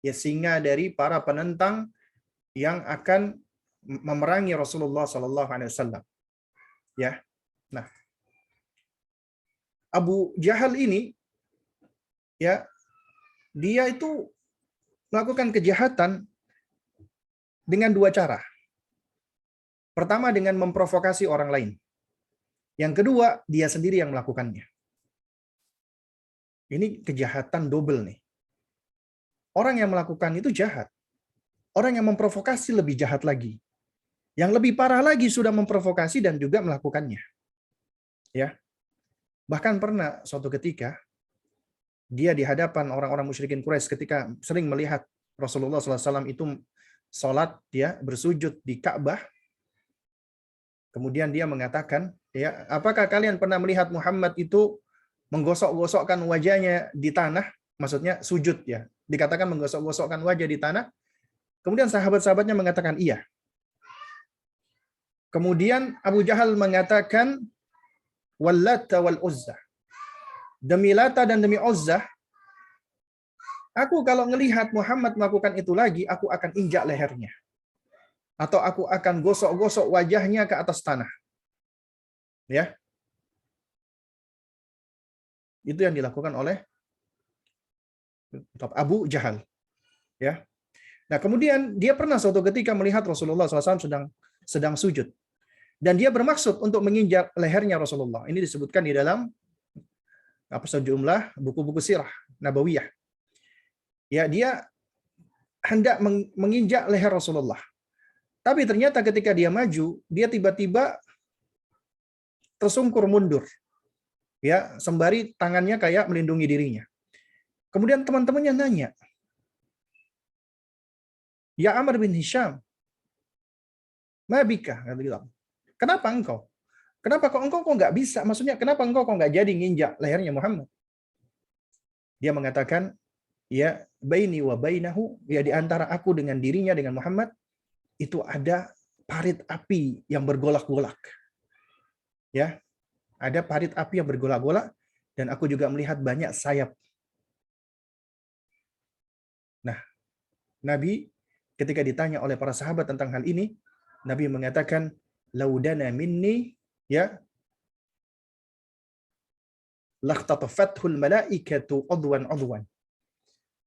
Ya, singa dari para penentang yang akan memerangi Rasulullah sallallahu alaihi wasallam. Ya. Nah, Abu Jahal ini, ya, dia itu melakukan kejahatan dengan dua cara. Pertama, dengan memprovokasi orang lain. Yang kedua, dia sendiri yang melakukannya. Ini kejahatan double nih. Orang yang melakukan itu jahat. Orang yang memprovokasi lebih jahat lagi. Yang lebih parah lagi sudah memprovokasi dan juga melakukannya. Ya. Bahkan pernah suatu ketika dia di hadapan orang-orang musyrikin Quraisy ketika sering melihat Rasulullah SAW itu sholat, dia bersujud di Ka'bah. Kemudian dia mengatakan, ya, apakah kalian pernah melihat Muhammad itu menggosok-gosokkan wajahnya di tanah? Maksudnya sujud, ya. Dikatakan menggosok-gosokkan wajah di tanah. Kemudian sahabat-sahabatnya mengatakan iya. Kemudian Abu Jahal mengatakan, Wallata wal Uzza. Demi Lata dan demi Uzza, aku kalau ngelihat Muhammad melakukan itu lagi, aku akan injak lehernya. Atau aku akan gosok-gosok wajahnya ke atas tanah. Ya. Itu yang dilakukan oleh Abu Jahal. Ya. Nah, kemudian dia pernah suatu ketika melihat Rasulullah SAW sedang sujud. Dan dia bermaksud untuk menginjak lehernya Rasulullah. Ini disebutkan di dalam sejumlah buku-buku sirah Nabawiyah. Ya, dia hendak menginjak leher Rasulullah. Tapi ternyata ketika dia maju, dia tiba-tiba tersungkur mundur. Ya, sembari tangannya kayak melindungi dirinya. Kemudian teman-temannya nanya, "Ya Amr bin Hisham, ma bika?" Kata dia. "Kenapa engkau? Kenapa engkau nggak bisa? Maksudnya kenapa engkau nggak jadi nginjak lehernya Muhammad?" Dia mengatakan, "Ya baini wa bainahu, ya di antara aku dengan dirinya, dengan Muhammad, itu ada parit api yang bergolak-golak." Ya, ada parit api yang bergolak-golak, dan aku juga melihat banyak sayap. Nah, Nabi ketika ditanya oleh para sahabat tentang hal ini, Nabi mengatakan, "Laudana minni, ya, laqtatafathul malaikatu udwan."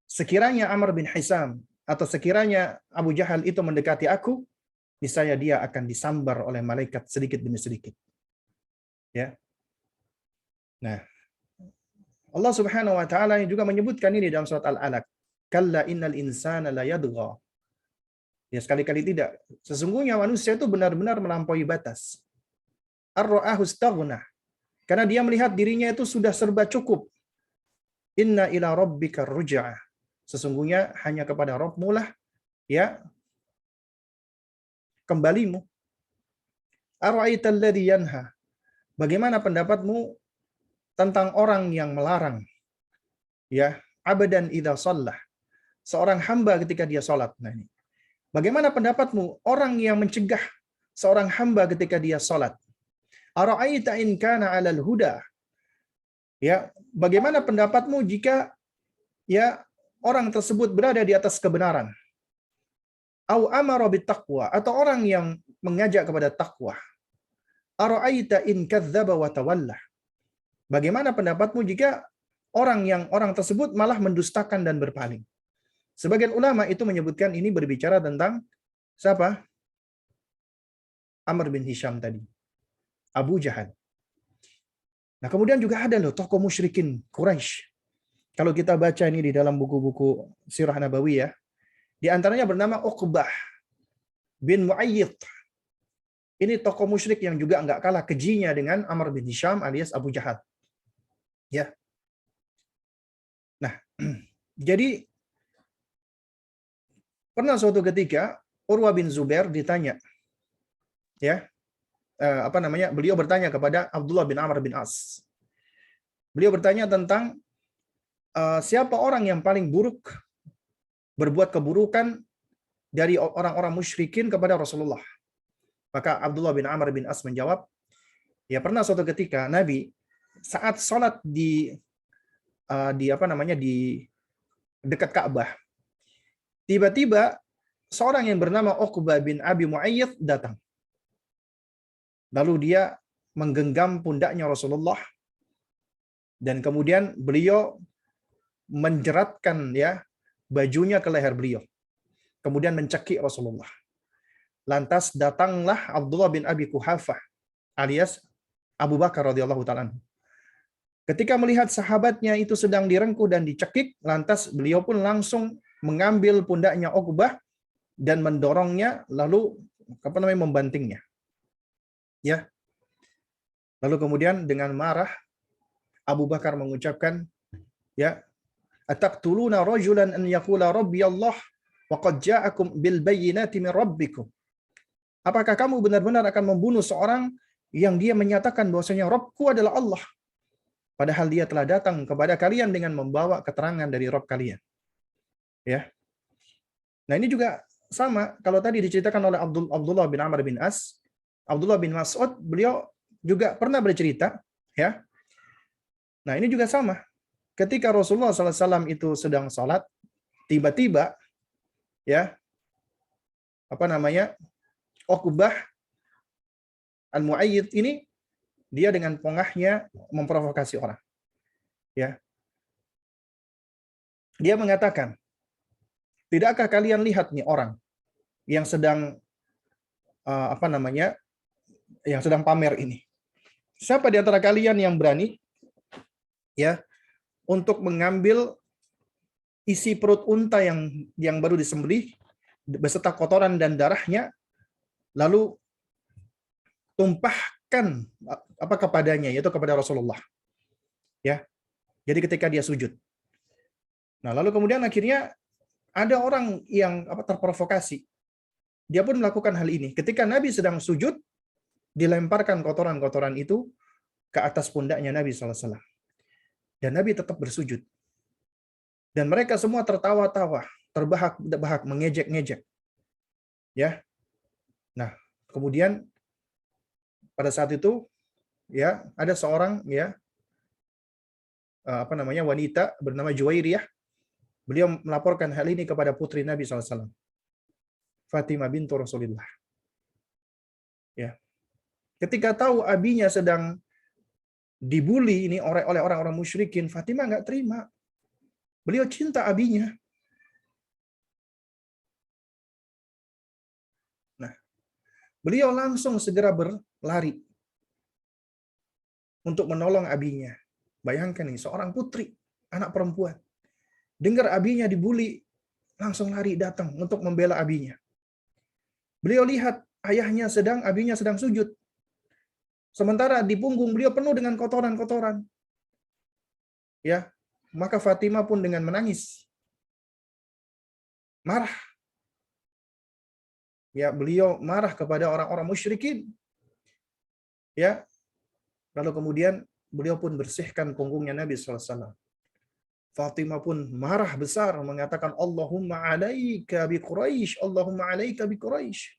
Sekiranya Amr bin Hisam atau sekiranya Abu Jahal itu mendekati aku, niscaya dia akan disambar oleh malaikat sedikit demi sedikit. Ya. Nah, Allah Subhanahu wa taala juga menyebutkan ini dalam surat Al-Alaq. Kalla innal insana la yadgha. Ya, sekali-kali tidak. Sesungguhnya manusia itu benar-benar melampaui batas. Ar-ra'ahu istaghna. Karena dia melihat dirinya itu sudah serba cukup. Inna ila rabbika ruj'ah. Sesungguhnya hanya kepada Rabbmu lah, ya, kembalimu. Ara'aital ladzi yanha. Bagaimana pendapatmu tentang orang yang melarang, ya, abadan idza shallah, seorang hamba ketika dia salat. Nah, ini. Bagaimana pendapatmu orang yang mencegah seorang hamba ketika dia salat? Ara'aita in kana 'alal huda. Ya, bagaimana pendapatmu jika, ya, orang tersebut berada di atas kebenaran? Au amara bittaqwa, atau orang yang mengajak kepada takwa. Ara'aita in kadzdzaba wa tawalla. Bagaimana pendapatmu jika orang tersebut malah mendustakan dan berpaling? Sebagian ulama itu menyebutkan ini berbicara tentang siapa? Amr bin Hisham tadi. Abu Jahal. Nah, kemudian juga ada loh tokoh musyrikin Quraisy. Kalau kita baca ini di dalam buku-buku Sirah Nabawiyah, di antaranya bernama Uqbah bin Mu'ayyid. Ini tokoh musyrik yang juga enggak kalah kejinya dengan Amr bin Hisham alias Abu Jahal. Ya. Nah, jadi pernah suatu ketika Urwah bin Zubair ditanya, ya, beliau bertanya kepada Abdullah bin Amr bin As. Beliau bertanya tentang siapa orang yang paling buruk berbuat keburukan dari orang-orang musyrikin kepada Rasulullah. Maka Abdullah bin Amr bin As menjawab, ya, pernah suatu ketika Nabi saat sholat di dekat Ka'bah, tiba-tiba seorang yang bernama Uqbah bin Abi Mu'ayyid datang. Lalu dia menggenggam pundaknya Rasulullah, dan kemudian beliau menjeratkan, ya, bajunya ke leher beliau. Kemudian mencekik Rasulullah. Lantas datanglah Abdullah bin Abi Quhafah alias Abu Bakar radhiyallahu ta'ala. Ketika melihat sahabatnya itu sedang direngkuh dan dicekik, lantas beliau pun langsung mengambil pundaknya Uqbah dan mendorongnya, lalu membantingnya. Ya. Lalu kemudian dengan marah Abu Bakar mengucapkan, ya, ataqtuluna rajulan an yaqula rabbi Allah wa qad ja'akum bil bayyinati min rabbikum. Apakah kamu benar-benar akan membunuh seorang yang dia menyatakan bahwasanya Rabbku adalah Allah, padahal dia telah datang kepada kalian dengan membawa keterangan dari Rabb kalian? Ya. Nah, ini juga sama kalau tadi diceritakan oleh Abdullah bin Amr bin As, Abdullah bin Mas'ud, beliau juga pernah bercerita, ya. Nah, ini juga sama. Ketika Rasulullah SAW itu sedang sholat, tiba-tiba, ya, Uqbah Al-Mu'ayyid ini dia dengan pongahnya memprovokasi orang. Ya, dia mengatakan, tidakkah kalian lihat nih orang yang sedang apa namanya, yang sedang pamer ini? Siapa di antara kalian yang berani ya untuk mengambil isi perut unta yang baru disembelih beserta kotoran dan darahnya, lalu tumpahkan apa kepadanya, yaitu kepada Rasulullah. Ya, jadi ketika dia sujud. Nah, lalu kemudian akhirnya ada orang yang terprovokasi. Dia pun melakukan hal ini. Ketika Nabi sedang sujud, dilemparkan kotoran-kotoran itu ke atas pundaknya Nabi SAW. Dan Nabi tetap bersujud. Dan mereka semua tertawa-tawa, terbahak-bahak, mengejek-ngejek. Ya. Nah, kemudian pada saat itu ya ada seorang ya wanita bernama Juwairiyah. Beliau melaporkan hal ini kepada putri Nabi SAW, Fatimah bintu Rasulullah. Ya. Ketika tahu abinya sedang dibully ini oleh orang-orang musyrikin, Fatimah nggak terima. Beliau cinta abinya. Nah, beliau langsung segera berlari untuk menolong abinya. Bayangkan nih, seorang putri, anak perempuan, dengar abinya dibully, langsung lari datang untuk membela abinya. Beliau lihat abinya sedang sujud. Sementara di punggung beliau penuh dengan kotoran-kotoran. Ya, maka Fatimah pun dengan menangis, marah. Ya, beliau marah kepada orang-orang musyrikin. Ya, lalu kemudian beliau pun bersihkan punggungnya Nabi SAW. Fatimah pun marah besar mengatakan, Allahumma alaika bi Quraisy, Allahumma alaika bi Quraisy.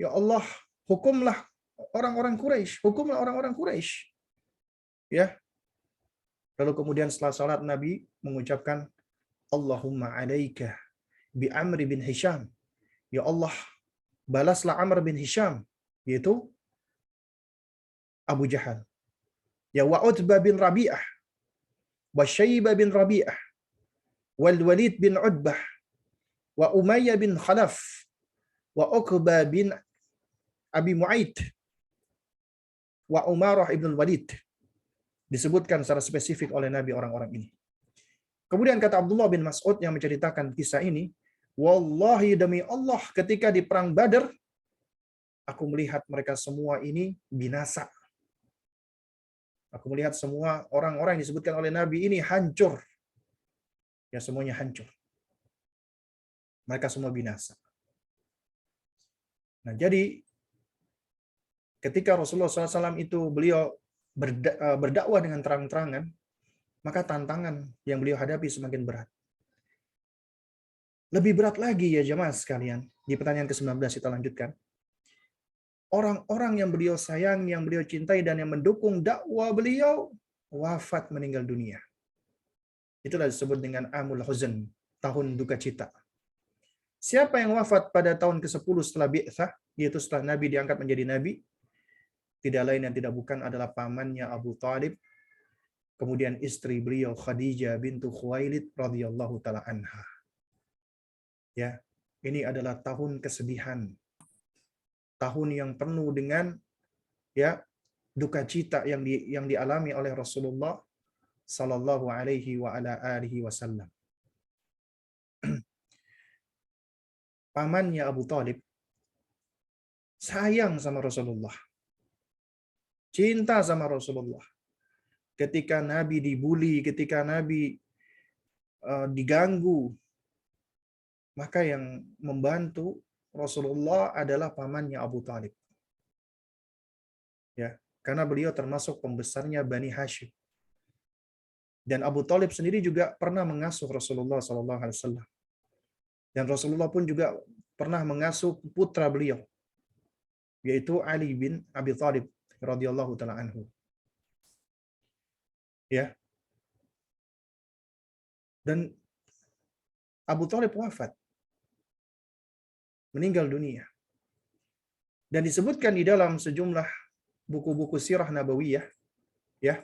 Ya Allah, hukumlah orang-orang Quraisy, hukumlah orang-orang Quraisy. Ya. Lalu kemudian setelah salat Nabi mengucapkan, Allahumma alaika bi Amr bin Hisham. Ya Allah, balaslah Amr bin Hisham, yaitu Abu Jahal. Ya wa Utbah bin Rabi'ah, wa Syaibah bin Rabi'ah, wal Walid bin Utbah, wa Umayyah bin Khalaf, wa Uqbah bin Abi Mu'aid, wa Umarah ibn Walid. Disebutkan secara spesifik oleh Nabi orang-orang ini. Kemudian kata Abdullah bin Mas'ud yang menceritakan kisah ini, wallahi demi Allah, ketika di perang Badar, aku melihat mereka semua ini binasa. Aku melihat semua orang-orang yang disebutkan oleh Nabi ini hancur. Ya, semuanya hancur. Mereka semua binasa. Nah, jadi ketika Rasulullah SAW itu beliau berdakwah dengan terang-terangan, maka tantangan yang beliau hadapi semakin berat. Lebih berat lagi ya jemaah sekalian. Di pertanyaan ke-19 kita lanjutkan. Orang-orang yang beliau sayang, yang beliau cintai, dan yang mendukung dakwah beliau, wafat meninggal dunia. Itulah disebut dengan Amul Huzn, tahun duka cita. Siapa yang wafat pada tahun ke-10 setelah Bi'tsah, yaitu setelah Nabi diangkat menjadi Nabi? Tidak lain dan tidak bukan adalah pamannya Abu Thalib, kemudian istri beliau Khadijah bintu Khuwailid radhiyallahu taala anha. Ya, ini adalah tahun kesedihan. Tahun yang penuh dengan ya duka cita yang dialami oleh Rasulullah sallallahu alaihi wa ala alihi wasallam. Pamannya Abu Thalib sayang sama Rasulullah. Cinta sama Rasulullah. Ketika Nabi dibully, ketika Nabi diganggu, maka yang membantu Rasulullah adalah pamannya Abu Thalib. Ya, karena beliau termasuk pembesarnya Bani Hashim. Dan Abu Thalib sendiri juga pernah mengasuh Rasulullah SAW. Dan Rasulullah pun juga pernah mengasuh putra beliau, yaitu Ali bin Abi Thalib radhiyallahu taala anhu. Ya. Dan Abu Thalib wafat, meninggal dunia. Dan disebutkan di dalam sejumlah buku-buku sirah nabawiyah, ya,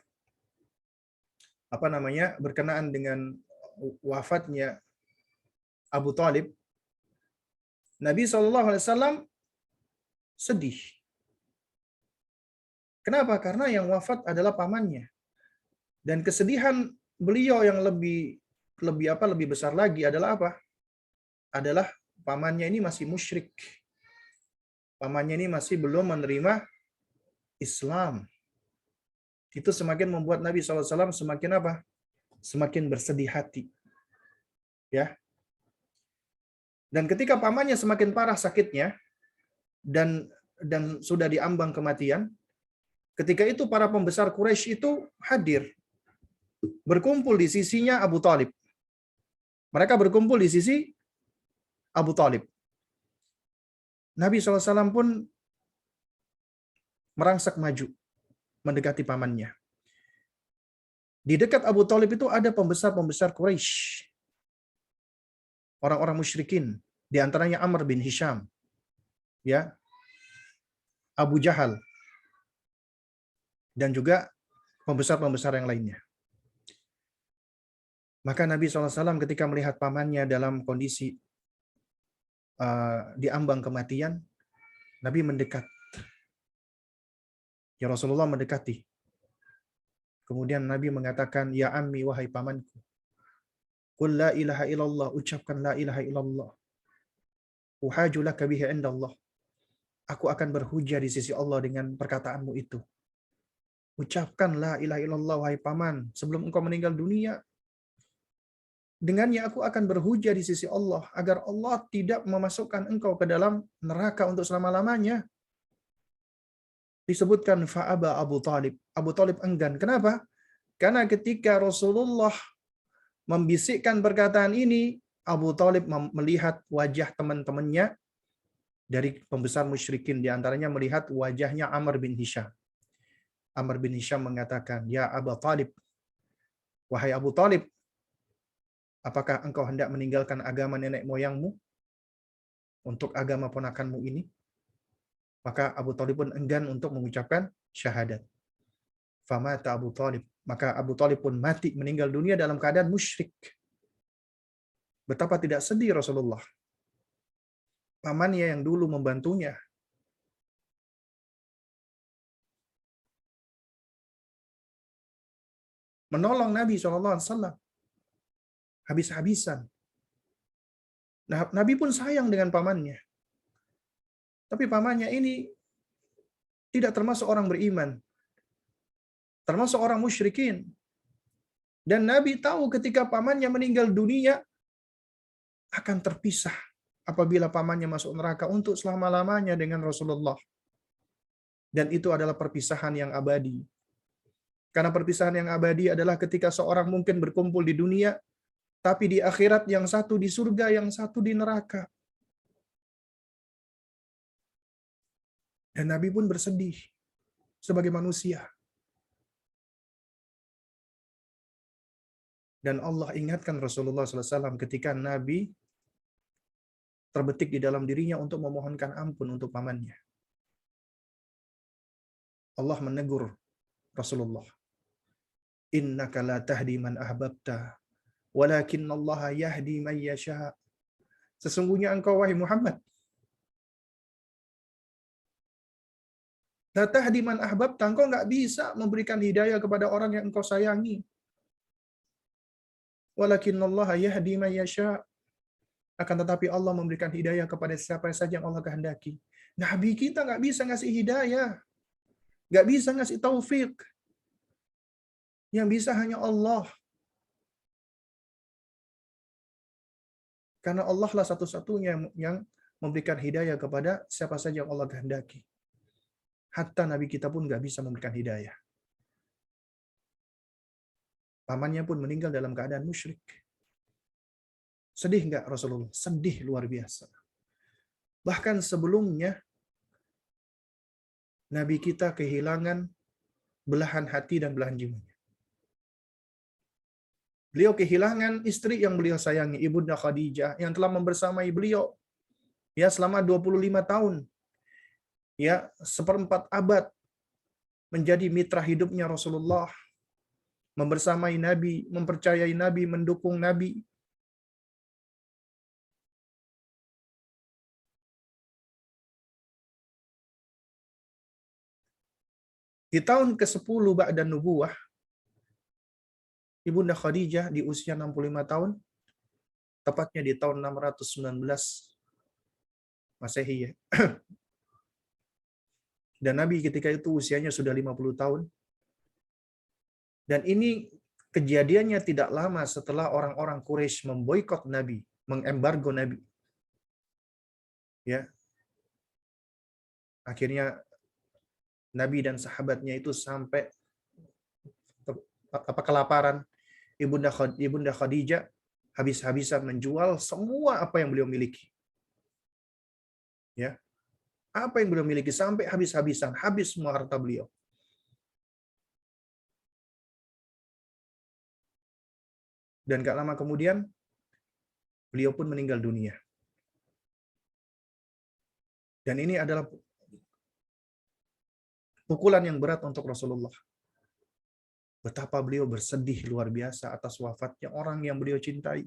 berkenaan dengan wafatnya Abu Talib, Nabi SAW sedih. Kenapa? Karena yang wafat adalah pamannya. Dan kesedihan beliau yang lebih besar lagi adalah apa? Adalah pamannya ini masih musyrik. Pamannya ini masih belum menerima Islam. Itu semakin membuat Nabi SAW semakin apa? Semakin bersedih hati. Ya. Dan ketika pamannya semakin parah sakitnya dan sudah diambang kematian, ketika itu para pembesar Quraisy itu hadir, berkumpul di sisinya Abu Talib. Mereka berkumpul di sisi Abu Talib. Nabi SAW pun merangsak maju, mendekati pamannya. Di dekat Abu Talib itu ada pembesar-pembesar Quraisy, orang-orang musyrikin, di antaranya Amr bin Hisham, ya, Abu Jahal, dan juga pembesar-pembesar yang lainnya. Maka Nabi SAW ketika melihat pamannya dalam kondisi diambang kematian, Nabi mendekat. Ya Rasulullah mendekati. Kemudian Nabi mengatakan, ya ammi, wahai pamanku, qul la ilaha illallah, ucapkan la ilaha illallah. Uhaju laka bihi indallah. Aku akan berhujah di sisi Allah dengan perkataanmu itu. Ucapkan la ilaha illallah, wahai paman, sebelum engkau meninggal dunia. Dengannya aku akan berhujah di sisi Allah, agar Allah tidak memasukkan engkau ke dalam neraka untuk selama-lamanya. Disebutkan fa'aba Abu Talib. Abu Talib enggan. Kenapa? Karena ketika Rasulullah membisikkan perkataan ini, Abu Talib melihat wajah teman-temannya dari pembesar musyrikin, diantaranya melihat wajahnya Amr bin Hisham. Amr bin Hisham mengatakan, ya Abu Talib, wahai Abu Talib, apakah engkau hendak meninggalkan agama nenek moyangmu untuk agama ponakanmu ini? Maka Abu Talib pun enggan untuk mengucapkan syahadat. Famata Abu Talib. Maka Abu Talib pun mati, meninggal dunia dalam keadaan musyrik. Betapa tidak sedih Rasulullah. Pamannya yang dulu membantunya, menolong Nabi SAW habis-habisan. Nah, Nabi pun sayang dengan pamannya. Tapi pamannya ini tidak termasuk orang beriman. Termasuk orang musyrikin. Dan Nabi tahu ketika pamannya meninggal dunia akan terpisah apabila pamannya masuk neraka untuk selama-lamanya dengan Rasulullah. Dan itu adalah perpisahan yang abadi. Karena perpisahan yang abadi adalah ketika seorang mungkin berkumpul di dunia, tapi di akhirat yang satu di surga, yang satu di neraka. Dan Nabi pun bersedih sebagai manusia. Dan Allah ingatkan Rasulullah SAW ketika Nabi terbetik di dalam dirinya untuk memohonkan ampun untuk pamannya. Allah menegur Rasulullah. Innaka la tahdi man ahbabta, walakinallaha yahdi man yasha. Sesungguhnya engkau, wahai Muhammad, la tahdi man ahbabta, engkau nggak bisa memberikan hidayah kepada orang yang engkau sayangi. Walakinallaha yahdi man yasha. Akan tetapi Allah memberikan hidayah kepada siapa saja yang Allah kehendaki. Nabi kita nggak bisa ngasih hidayah, nggak bisa ngasih taufik. Yang bisa hanya Allah. Karena Allah lah satu-satunya yang memberikan hidayah kepada siapa saja yang Allah kehendaki. Hatta Nabi kita pun nggak bisa memberikan hidayah. Pamannya pun meninggal dalam keadaan musyrik. Sedih nggak Rasulullah? Sedih luar biasa. Bahkan sebelumnya, Nabi kita kehilangan belahan hati dan belahan jiwanya. Beliau kehilangan istri yang beliau sayangi, Ibunda Khadijah, yang telah membersamai beliau ya selama 25 tahun. Ya, seperempat abad menjadi mitra hidupnya Rasulullah. membersamai Nabi, mempercayai Nabi, mendukung Nabi. Di tahun ke-10 ba'da nubuwah, Ibunda Khadijah di usia 65 tahun, tepatnya di tahun 619 Masehi ya. Dan Nabi ketika itu usianya sudah 50 tahun. Dan ini kejadiannya tidak lama setelah orang-orang Quraisy memboikot Nabi, mengembargo Nabi. Ya. Akhirnya Nabi dan sahabatnya itu sampai kelaparan. Ibunda Khadijah habis-habisan menjual semua apa yang beliau miliki. Ya. Apa yang beliau miliki sampai habis-habisan, habis semua harta beliau. Dan gak lama kemudian beliau pun meninggal dunia. Dan ini adalah pukulan yang berat untuk Rasulullah. Betapa beliau bersedih luar biasa atas wafatnya orang yang beliau cintai.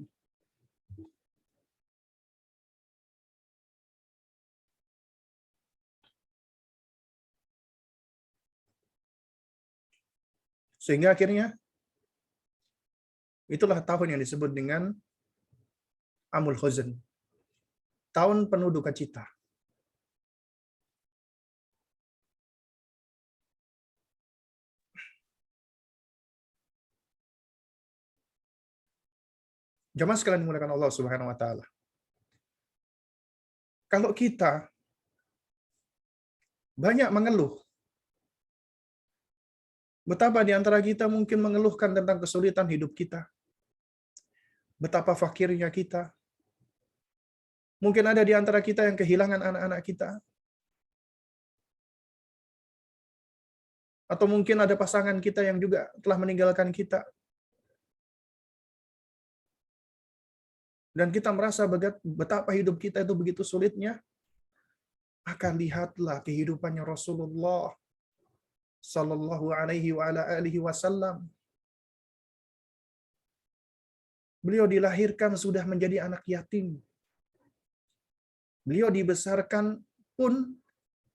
Sehingga akhirnya itulah tahun yang disebut dengan Amul Huzn. Tahun penuh duka cita. Jamaah sekalian dimuliakan Allah Subhanahu wa taala. Kalau kita banyak mengeluh, betapa di antara kita mungkin mengeluhkan tentang kesulitan hidup kita, betapa fakirnya kita. Mungkin ada di antara kita yang kehilangan anak-anak kita. Atau mungkin ada pasangan kita yang juga telah meninggalkan kita. Dan kita merasa betapa hidup kita itu begitu sulitnya. Maka lihatlah kehidupannya Rasulullah sallallahu alaihi wa ala alihi wasallam. Beliau dilahirkan sudah menjadi anak yatim. Beliau dibesarkan pun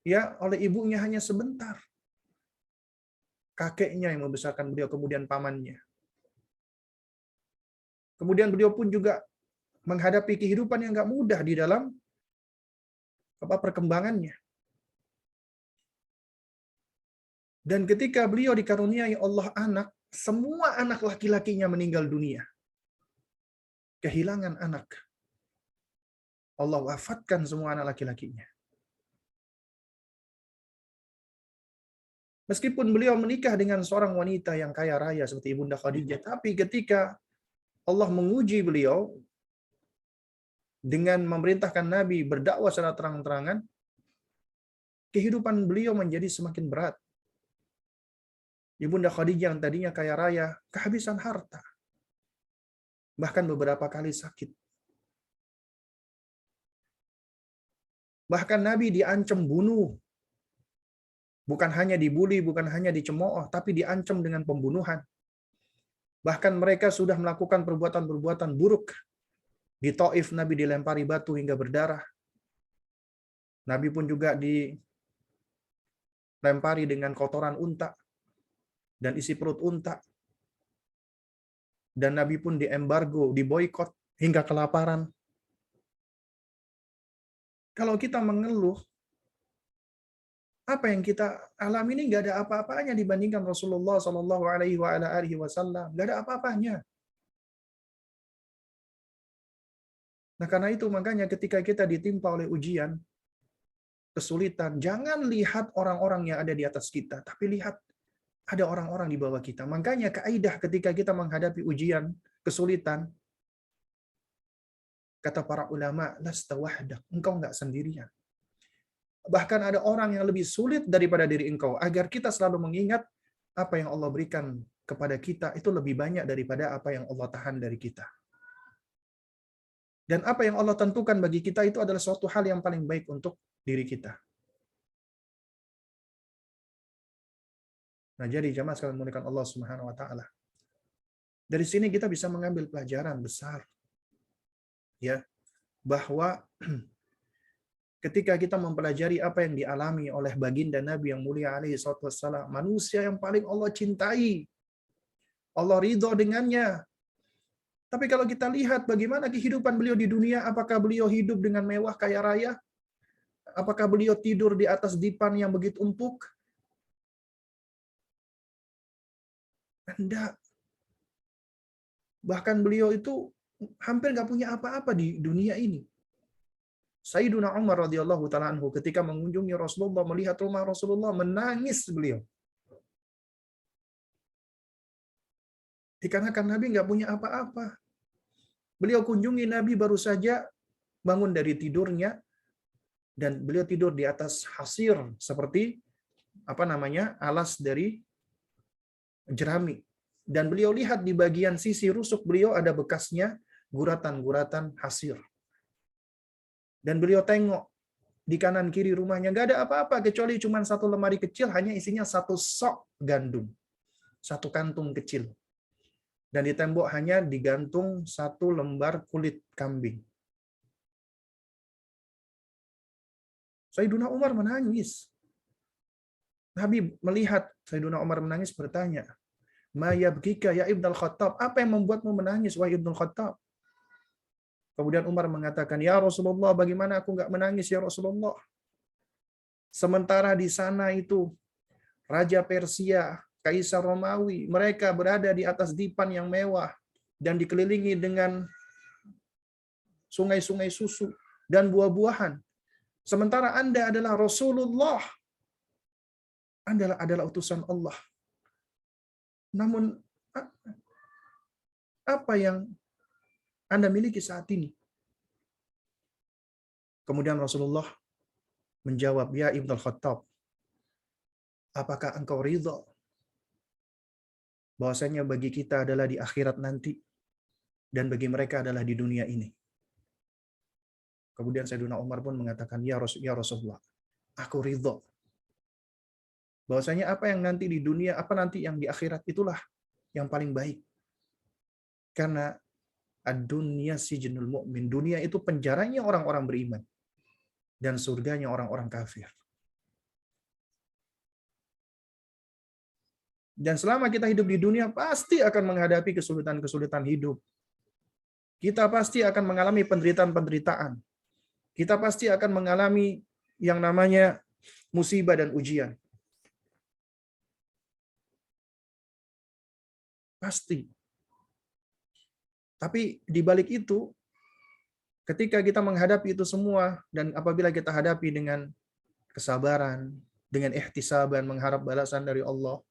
ya oleh ibunya hanya sebentar. Kakeknya yang membesarkan beliau, kemudian pamannya. Kemudian beliau pun juga menghadapi kehidupan yang nggak mudah di dalam perkembangannya. Dan ketika beliau dikaruniai Allah anak, semua anak laki-lakinya meninggal dunia. Kehilangan anak. Allah wafatkan semua anak laki-lakinya. Meskipun beliau menikah dengan seorang wanita yang kaya raya seperti Ibunda Khadijah, tapi ketika Allah menguji beliau dengan memerintahkan Nabi berdakwah secara terang-terangan, kehidupan beliau menjadi semakin berat. Ibunda Khadijah yang tadinya kaya raya, kehabisan harta. Bahkan beberapa kali sakit. Bahkan Nabi diancam bunuh. Bukan hanya dibully, bukan hanya dicemooh, tapi diancam dengan pembunuhan. Bahkan mereka sudah melakukan perbuatan-perbuatan buruk. Di Taif Nabi dilempari batu hingga berdarah. Nabi pun juga dilempari dengan kotoran unta dan isi perut unta. Dan Nabi pun diembargo, diboikot hingga kelaparan. Kalau kita mengeluh, apa yang kita alami ini nggak ada apa-apanya dibandingkan Rasulullah Shallallahu Alaihi Wasallam. Nggak ada apa-apanya. Nah karena itu makanya ketika kita ditimpa oleh ujian, kesulitan, jangan lihat orang-orang yang ada di atas kita, tapi lihat ada orang-orang di bawah kita. Makanya kaidah ketika kita menghadapi ujian, kesulitan, kata para ulama, lasta wahdak, engkau nggak sendirian. Bahkan ada orang yang lebih sulit daripada diri engkau, agar kita selalu mengingat apa yang Allah berikan kepada kita itu lebih banyak daripada apa yang Allah tahan dari kita. Dan apa yang Allah tentukan bagi kita itu adalah suatu hal yang paling baik untuk diri kita. Nah, jadi jamaah sekalian memuliakan Allah Subhanahu wa taala. Dari sini kita bisa mengambil pelajaran besar, ya, bahwa ketika kita mempelajari apa yang dialami oleh baginda Nabi yang mulia alaihi salatu wassalam, manusia yang paling Allah cintai, Allah ridho dengannya. Tapi kalau kita lihat bagaimana kehidupan beliau di dunia, apakah beliau hidup dengan mewah kaya raya? Apakah beliau tidur di atas dipan yang begitu empuk? Tidak. Bahkan beliau itu hampir nggak punya apa-apa di dunia ini. Sayyiduna Umar radhiyallahu taala anhu ketika mengunjungi Rasulullah, melihat rumah Rasulullah, menangis beliau. Dikarenakan Nabi nggak punya apa-apa. Beliau kunjungi Nabi baru saja bangun dari tidurnya, dan beliau tidur di atas hasir seperti alas dari jerami. Dan beliau lihat di bagian sisi rusuk beliau ada bekasnya guratan-guratan hasir. Dan beliau tengok di kanan kiri rumahnya nggak ada apa-apa kecuali cuma satu lemari kecil, hanya isinya satu sok gandum, satu kantung kecil. Dan di tembok hanya digantung satu lembar kulit kambing. Sayyiduna Umar menangis. Nabi melihat Sayyiduna Umar menangis, bertanya, "Ma yabkika ya Ibnul Khattab?" Apa yang membuatmu menangis, wahai Ibnul Khattab? Kemudian Umar mengatakan, "Ya Rasulullah, bagaimana aku nggak menangis ya Rasulullah? Sementara di sana itu Raja Persia, Kaisar Romawi, mereka berada di atas dipan yang mewah dan dikelilingi dengan sungai-sungai susu dan buah-buahan. Sementara Anda adalah Rasulullah, Anda adalah utusan Allah. Namun apa yang Anda miliki saat ini?" Kemudian Rasulullah menjawab, "Ya Ibnul Khattab, apakah engkau ridha bahwasanya bagi kita adalah di akhirat nanti dan bagi mereka adalah di dunia ini?" Kemudian Sayyidina Umar pun mengatakan, ya Rasulullah, aku ridha bahwasanya apa yang nanti di dunia, apa nanti yang di akhirat, itulah yang paling baik. Karena ad-dunya sijnul mu'min, dunia itu penjaranya orang-orang beriman dan surganya orang-orang kafir. Dan selama kita hidup di dunia pasti akan menghadapi kesulitan-kesulitan hidup. Kita pasti akan mengalami penderitaan-penderitaan. Kita pasti akan mengalami yang namanya musibah dan ujian. Pasti. Tapi di balik itu, ketika kita menghadapi itu semua, dan apabila kita hadapi dengan kesabaran, dengan ihtisaban, mengharap balasan dari Allah,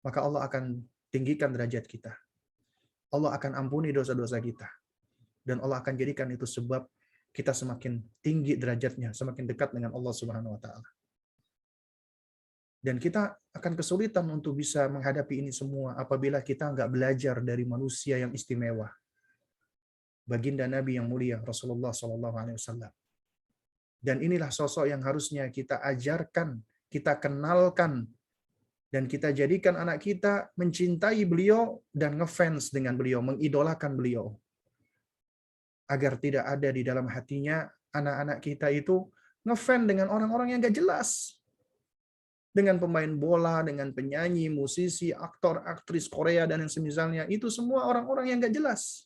maka Allah akan tinggikan derajat kita. Allah akan ampuni dosa-dosa kita. Dan Allah akan jadikan itu sebab kita semakin tinggi derajatnya, semakin dekat dengan Allah Subhanahu wa taala. Dan kita akan kesulitan untuk bisa menghadapi ini semua apabila kita nggak belajar dari manusia yang istimewa, baginda Nabi yang mulia Rasulullah Shallallahu Alaihi Wasallam. Dan inilah sosok yang harusnya kita ajarkan, kita kenalkan, dan kita jadikan anak kita mencintai beliau dan ngefans dengan beliau, mengidolakan beliau. Agar tidak ada di dalam hatinya anak-anak kita itu ngefans dengan orang-orang yang gak jelas. Dengan pemain bola, dengan penyanyi, musisi, aktor, aktris Korea, dan yang semisalnya. Itu semua orang-orang yang gak jelas.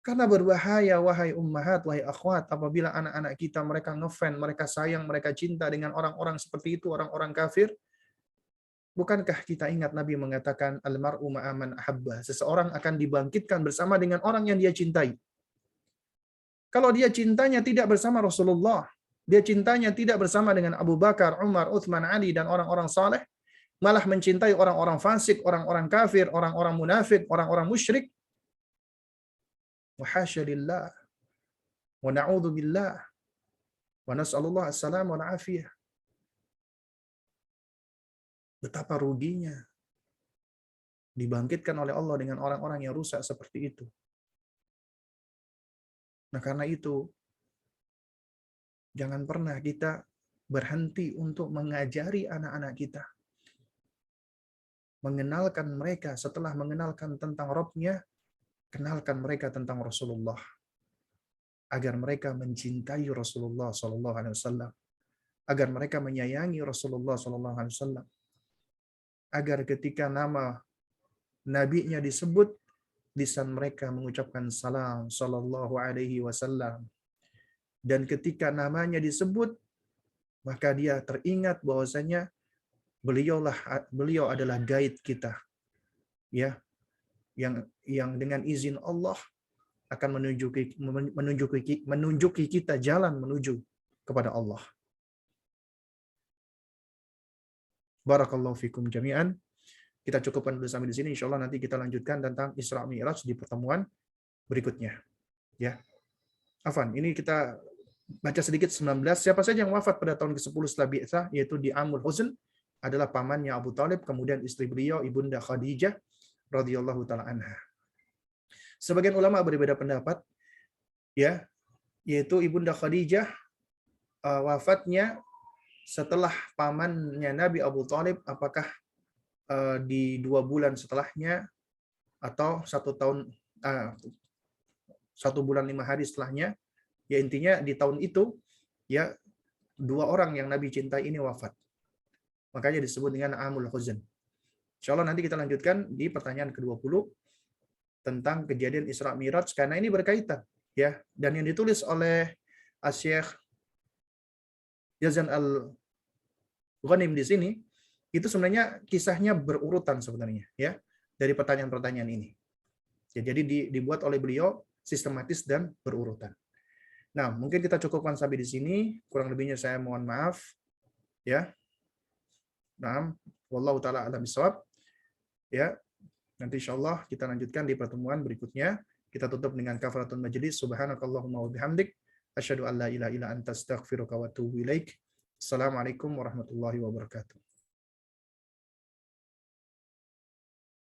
Karena berbahaya, wahai ummahat, wahai akhwat, apabila anak-anak kita mereka ngefans, mereka sayang, mereka cinta dengan orang-orang seperti itu, orang-orang kafir. Bukankah kita ingat Nabi mengatakan, almar'u ma'aman ahabba, seseorang akan dibangkitkan bersama dengan orang yang dia cintai. Kalau dia cintanya tidak bersama Rasulullah, dia cintanya tidak bersama dengan Abu Bakar, Umar, Uthman, Ali, dan orang-orang saleh, malah mencintai orang-orang fasik, orang-orang kafir, orang-orang munafik, orang-orang musyrik. Wa hasya lillah, wa na'udzu billah, wa nas'alullah as-salam wal afiyah. Betapa ruginya dibangkitkan oleh Allah dengan orang-orang yang rusak seperti itu. Nah, karena itu jangan pernah kita berhenti untuk mengajari anak-anak kita. mengenalkan mereka setelah mengenalkan tentang Rabb-nya, kenalkan mereka tentang Rasulullah agar mereka mencintai Rasulullah sallallahu alaihi wasallam, agar mereka menyayangi Rasulullah sallallahu alaihi wasallam, agar ketika nama nabinya disebut, lisan mereka mengucapkan salam sallallahu alaihi wasallam, dan ketika namanya disebut maka dia teringat bahwasanya beliau adalah guide kita, ya, yang dengan izin Allah akan menunjuki kita jalan menuju kepada Allah. Barakallahu fikum jami'an. Kita cukupkan dulu sampai di sini. Insyaallah nanti kita lanjutkan tentang Isra Mi'raj di pertemuan berikutnya. Ya. Afan, ini kita baca sedikit 19. Siapa saja yang wafat pada tahun ke-10 setelah Bi'tsah, yaitu di Amul Huzn, adalah pamannya Abu Thalib, kemudian istri beliau Ibunda Khadijah radhiyallahu taala anha. Sebagian ulama berbeda pendapat, ya, yaitu Ibunda Khadijah wafatnya setelah pamannya Nabi Abu Thalib, apakah di 2 bulan setelahnya atau 1 bulan 5 hari setelahnya. Ya, intinya di tahun itu, ya, 2 orang yang Nabi cintai ini wafat. Makanya disebut dengan Amul Huzn. Insyaallah nanti kita lanjutkan di pertanyaan ke-20 tentang kejadian Isra Mi'raj, karena ini berkaitan, ya, dan yang ditulis oleh Asy-Syaikh Yazan Al-Ghanim di sini itu sebenarnya kisahnya berurutan sebenarnya, ya, dari pertanyaan-pertanyaan ini. Ya, jadi dibuat oleh beliau sistematis dan berurutan. Nah, mungkin kita cukupkan sampai di sini. Kurang lebihnya saya mohon maaf, ya. Nah, wallahu taala a'lam bishawab. Ya, nanti insyaallah kita lanjutkan di pertemuan berikutnya. Kita tutup dengan kafaratul majlis. Subhanakallahumma wa bihamdik, asyhadu an la ilaha illa anta astaghfiruka wa atubu ilaik. Assalamualaikum warahmatullahi wabarakatuh.